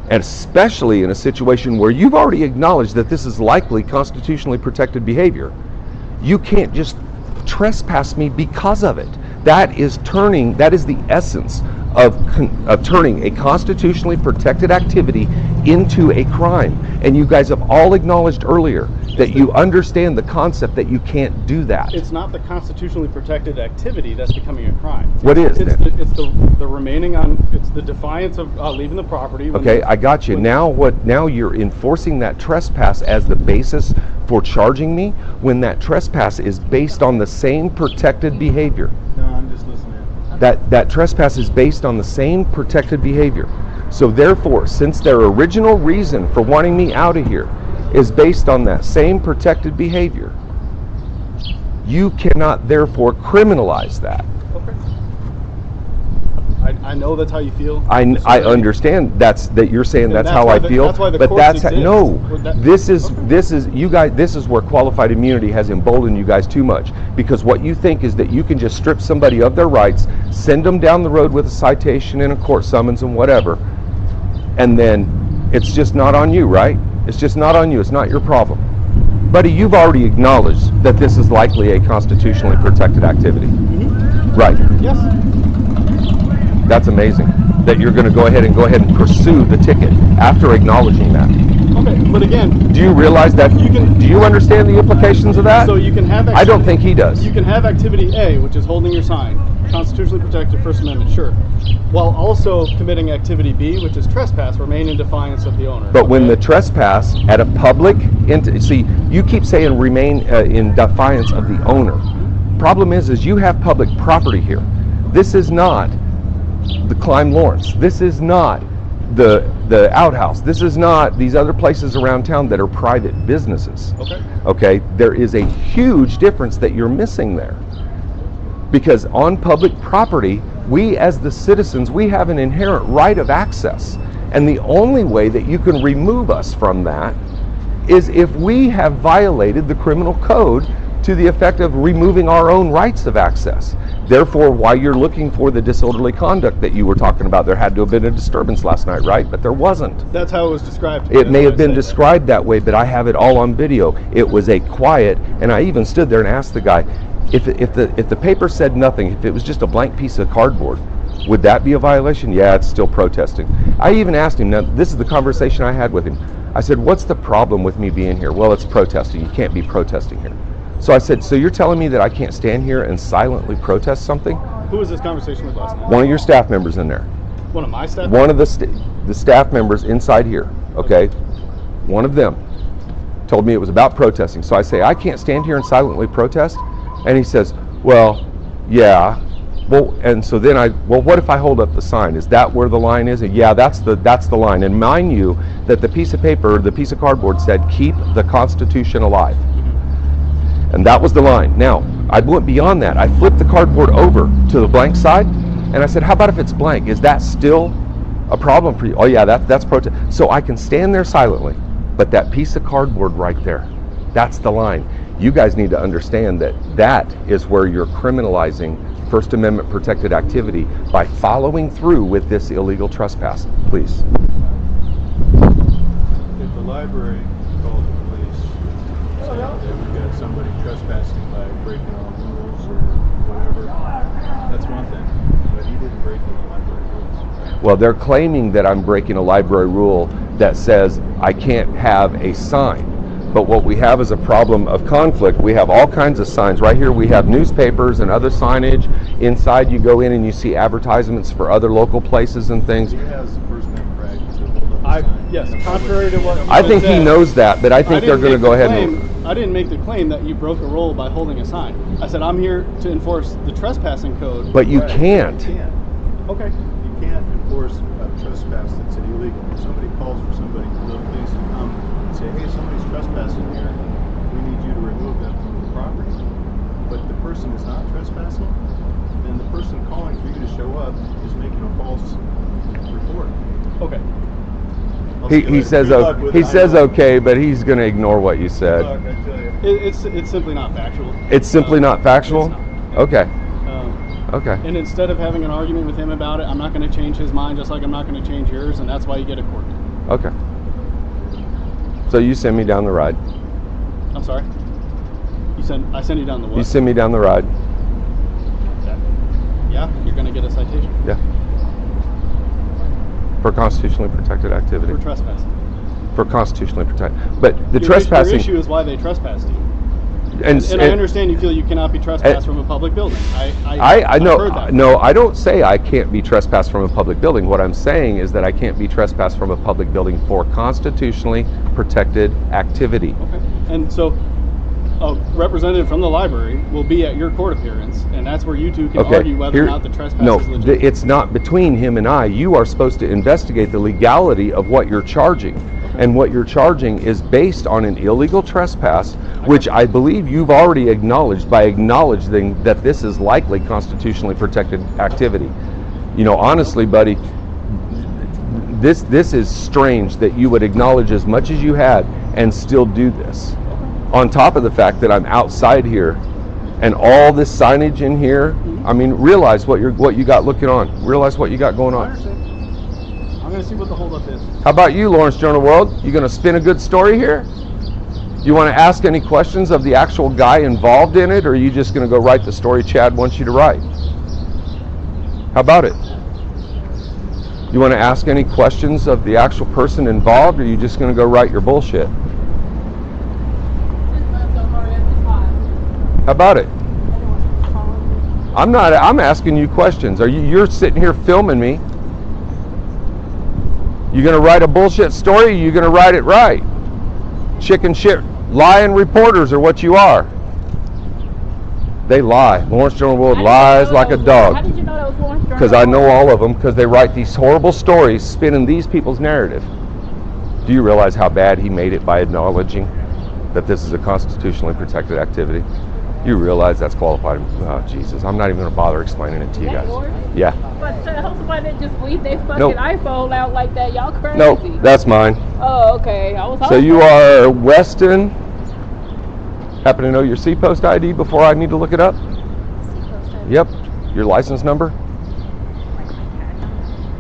and especially in a situation where you've already acknowledged that this is likely constitutionally protected behavior, you can't just trespass me because of it. That is the essence of turning a constitutionally protected activity into a crime. And you guys have all acknowledged earlier that you understand the concept that you can't do that. It's not the constitutionally protected activity that's becoming a crime. What is it's then? It's the remaining on. It's the defiance of leaving the property. Okay, I got you. Now you're enforcing that trespass as the basis for charging me, when that trespass is based on the same protected behavior. No, I'm just listening. That trespass is based on the same protected behavior. So therefore, since their original reason for wanting me out of here is based on that same protected behavior, you cannot therefore criminalize that. Okay. I know that's how you feel. I understand that you're saying that's how I feel, but that's no. This is you guys. This is where qualified immunity has emboldened you guys too much, because what you think is that you can just strip somebody of their rights, send them down the road with a citation and a court summons and whatever, and then it's just not on you, right? It's just not on you. It's not your problem. Buddy, you've already acknowledged that this is likely a constitutionally protected activity. Mm-hmm. Right. Yes. That's amazing that you're going to go ahead and pursue the ticket after acknowledging that. Okay, but again, do you realize that? Do you understand the implications of that? So you can have. I don't think he does. You can have activity A, which is holding your sign, constitutionally protected First Amendment, sure. While also committing activity B, which is trespass, remain in defiance of the owner. But when the trespass at a public entity, see, you keep saying remain in defiance of the owner. Problem is you have public property here. This is not the Climb Lawrence. This is not the outhouse. This is not these other places around town that are private businesses. Okay. Okay, there is a huge difference that you're missing there. Because on public property, we as the citizens, we have an inherent right of access. And the only way that you can remove us from that is if we have violated the criminal code to the effect of removing our own rights of access. Therefore, why you're looking for the disorderly conduct that you were talking about, there had to have been a disturbance last night, right? But there wasn't. That's how it was described. It may have been described that way, but I have it all on video. It was a quiet, and I even stood there and asked the guy, if the paper said nothing, if it was just a blank piece of cardboard, would that be a violation? Yeah, it's still protesting. I even asked him, now this is the conversation I had with him. I said, what's the problem with me being here? Well, it's protesting. You can't be protesting here. So I said, so you're telling me that I can't stand here and silently protest something? Who was this conversation with last night? One of your staff members in there. One of my staff? One of the staff members inside here, okay? One of them told me it was about protesting. So I say, I can't stand here and silently protest? And he says, well, yeah. Well, and so then well, what if I hold up the sign? Is that where the line is? And yeah, that's the line. And mind you, that the piece of paper, the piece of cardboard said, keep the Constitution alive. And that was the line. Now, I went beyond that. I flipped the cardboard over to the blank side, and I said, how about if it's blank? Is that still a problem for you? Oh yeah, that's protest. So I can stand there silently, but that piece of cardboard right there, that's the line. You guys need to understand that is where you're criminalizing First Amendment protected activity by following through with this illegal trespass. Please. If the library called the police saying that we got somebody trespassing by breaking all rules or whatever, that's one thing. But he didn't break any library rules. Well, they're claiming that I'm breaking a library rule that says I can't have a sign. But what we have is a problem of conflict. We have all kinds of signs. Right here we have newspapers and other signage. Inside you go in and you see advertisements for other local places and things. He has the First Amendment right to hold up a sign. Yes, contrary to what I think he knows that, but I think they're going to go ahead and... I didn't make the claim that you broke a rule by holding a sign. I said I'm here to enforce the trespassing code. But you can't. You can't. Okay. You can't enforce a trespass that's illegal. If somebody calls for somebody, the police to come and say, hey, somebody's trespassing here, we need you to remove them from the property. But the person is not trespassing, then the person calling for you to show up is making a false report. Okay. He says okay, but he's going to ignore what you said. It's simply not factual. It's simply not factual? Okay. Okay. And instead of having an argument with him about it, I'm not going to change his mind, just like I'm not going to change yours, and that's why you get a court. Okay. So you send me down the ride. I'm sorry? I send you down the what? You send me down the ride. Yeah, you're going to get a citation. Yeah. For constitutionally protected activity. For trespassing. For constitutionally protected. But the your trespassing... Your issue is why they trespassed you. And I understand you feel you cannot be trespassed from a public building. I know. Heard that. No, I don't say I can't be trespassed from a public building. What I'm saying is that I can't be trespassed from a public building for constitutionally protected activity. Okay. And so a representative from the library will be at your court appearance, and that's where you two can argue whether or not the trespass is legitimate. It's not between him and I. You are supposed to investigate the legality of what you're charging. And what you're charging is based on an illegal trespass, which I believe you've already acknowledged by acknowledging that this is likely constitutionally protected activity. You know, honestly, buddy, this is strange that you would acknowledge as much as you had and still do this. On top of the fact that I'm outside here and all this signage in here, I mean, realize what you got looking on. Realize what you got going on. I'm going to see what the holdup is. How about you, Lawrence Journal World? You going to spin a good story here? You want to ask any questions of the actual guy involved in it, or are you just going to go write the story Chad wants you to write? How about it? You want to ask any questions of the actual person involved, or are you just going to go write your bullshit? How about it? I'm not. I'm asking you questions. You're sitting here filming me. You gonna write a bullshit story? Or you gonna write it right? Chicken shit, lying reporters are what you are. They lie. Lawrence Journal World lies like a dog. How did you know that was Lawrence Journal? Because I know all of them, because they write these horrible stories spinning these people's narrative. Do you realize how bad he made it by acknowledging that this is a constitutionally protected activity? You realize that's qualified. Oh, Jesus. I'm not even going to bother explaining it to you guys. Yeah. But tell somebody to just leave their fucking Nope. iPhone out like that. Y'all crazy. Nope, that's mine. Oh, okay. I was So you are Weston. Happen to know your C-Post ID before I need to look it up? Yep. Your license number?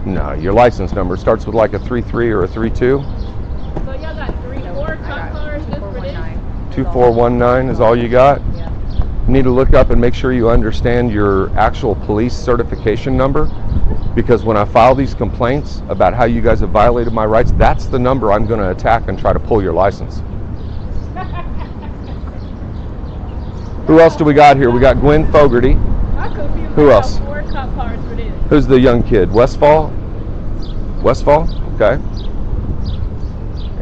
No, your license number starts with like a 33 or a 32. So y'all got 3-4 cop cars just for this? 2419 is all you got? You need to look up and make sure you understand your actual police certification number, because when I file these complaints about how you guys have violated my rights, that's the number I'm going to attack and try to pull your license. Who else do we got here? We got Gwen Fogarty. Who else? 4 cop cars for this. Who's the young kid? Westfall? Westfall? Okay.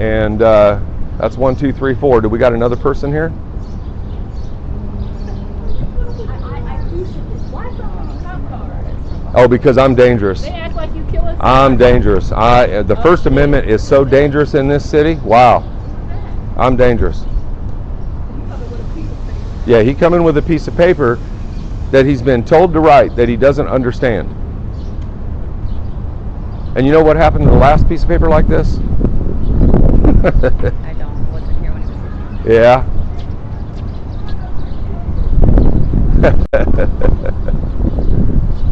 And that's 1, 2, 3, 4. Do we got another person here? Oh, because I'm dangerous. They act like you kill us. I'm dangerous. The First Amendment is so dangerous in this city. Wow. I'm dangerous. Yeah, he come in with a piece of paper that he's been told to write that he doesn't understand. And you know what happened to the last piece of paper like this? I wasn't here when it was. Yeah.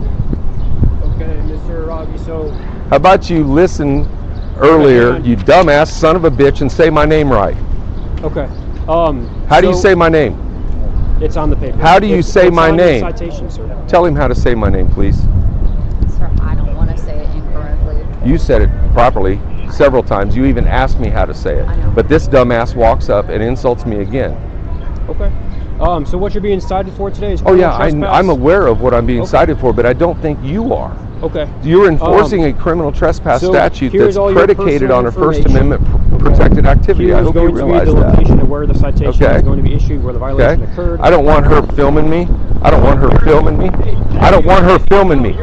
Okay, Mr. Robbie, so... How about you listen earlier, you dumbass son of a bitch, and say my name right? Okay. How do you say my name? It's on the paper. How do you say my on your name? Citation, sir. Tell him how to say my name, please. Sir, I don't want to say it incorrectly. You said it properly several times. You even asked me how to say it. But this dumbass walks up and insults me again. Okay. So what you're being cited for today is Oh yeah, criminal trespass? I'm aware of what I'm being Okay. cited for, but I don't think you are. Okay. You're enforcing a criminal trespass so statute here's that's all your predicated personal on a First information. Amendment protected activity. I Here's hope you going to be realize the that. location of where the citation Okay. is going to be issued, where the violation occurred. I don't want her filming me. I don't want her filming me. I don't want her filming me.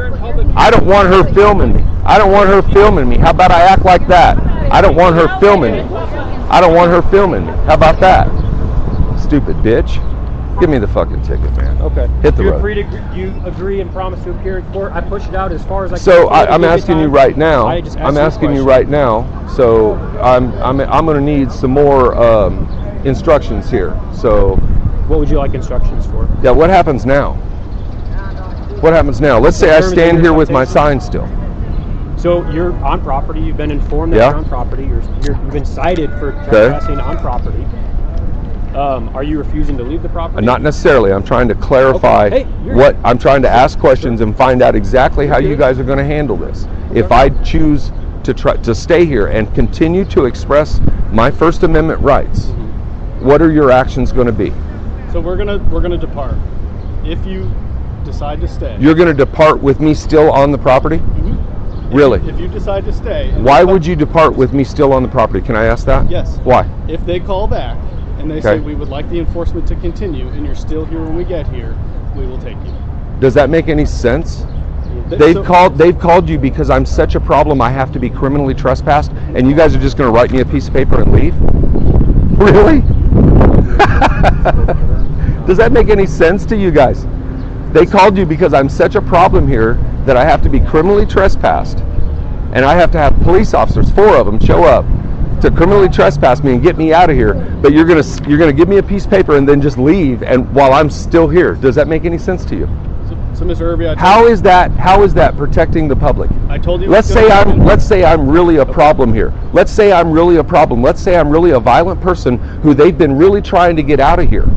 I don't want her filming me. I don't want her filming me. How about I act like that? I don't want her filming me. I don't want her filming me. How about that? Stupid bitch. Give me the fucking ticket, man. Okay. Hit the road. You agree and promise to appear in court. I pushed it out as far as I could. So I'm asking you right now. I just asked I'm you a asking you question. right now. So I'm going to need some more instructions here. So what would you like instructions for? Yeah. What happens now? What happens now? Let's say I Determine stand your here with my citation. sign still. So you're on property. You've been informed that Yeah. you're on property. You've been cited for trespassing on property. Are you refusing to leave the property? Not necessarily. I'm trying to clarify Okay. Hey, you're- what I'm trying to ask questions and find out exactly how you guys are going to handle this. If I choose to stay here and continue to express my First Amendment rights, what are your actions going to be? So we're gonna depart. If you decide to stay. You're going to depart with me still on the property? Really? If you decide to stay. Why would you depart with me still on the property? Can I ask that? Yes. Why? If they call back and they say we would like the enforcement to continue and you're still here when we get here, we will take you. Does that make any sense? So- They've called you because I'm such a problem I have to be criminally trespassed, and you guys are just going to write me a piece of paper and leave? Really? Does that make any sense to you guys? They called you because I'm such a problem here that I have to be criminally trespassed, and I have to have police officers, 4 of them, show up to criminally trespass me and get me out of here. But you're gonna give me a piece of paper and then just leave, and while I'm still here. Does that make any sense to you? So Mr. Irby, How is that protecting the public? I told you. Let's say I'm really a problem here. Let's say I'm really a problem. Let's say I'm really a violent person who they've been really trying to get out of here.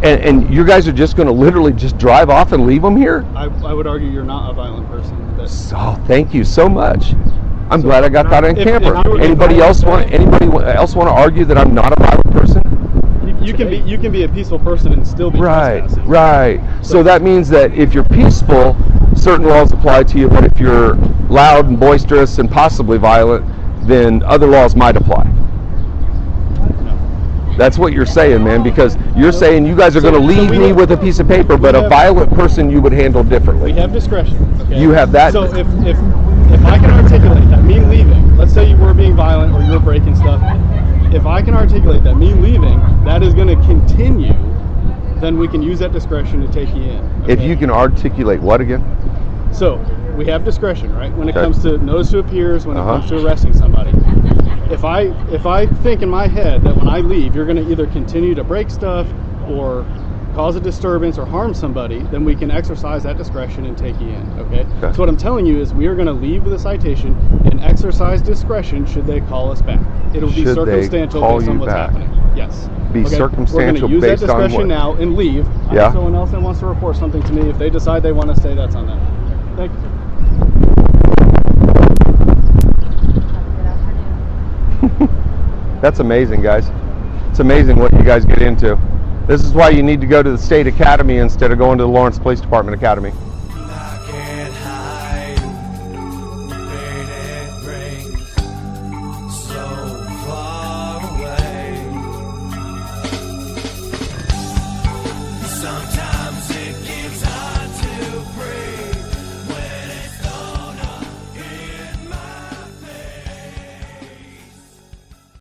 And you guys are just going to literally just drive off and leave them here? I would argue you're not a violent person. Oh, thank you so much. I'm glad I got that on if- camera. if- Anybody else want to argue that I'm not a violent person? you can be a peaceful person and still be trespassing. Right. So that means that if you're peaceful, certain laws apply to you, but if you're loud and boisterous and possibly violent, then other laws might apply. That's what you're saying, man, because you're saying you guys are going to leave me with a piece of paper, but a violent person you would handle differently. We have discretion. Okay? You have that. So if I can articulate that, me leaving, let's say you were being violent or you were breaking stuff, if I can articulate that, me leaving, that is going to continue, then we can use that discretion to take you in. Okay? If you can articulate what again? So we have discretion, right? When it Okay. comes to notice to appears, when it comes to arresting somebody. If I think in my head that when I leave, you're going to either continue to break stuff or cause a disturbance or harm somebody, then we can exercise that discretion and take you in, okay? So what I'm telling you is we are going to leave with a citation and exercise discretion should they call us back. It'll be Should circumstantial they call based on you what's back? happening. Yes. Be circumstantial We're going to use that based on discretion what? now and leave. I Yeah. have someone else that wants to report something to me. If they decide they want to stay, that's on them. Thank you. That's amazing, guys. It's amazing what you guys get into. This is why you need to go to the state academy instead of going to the Lawrence Police Department Academy.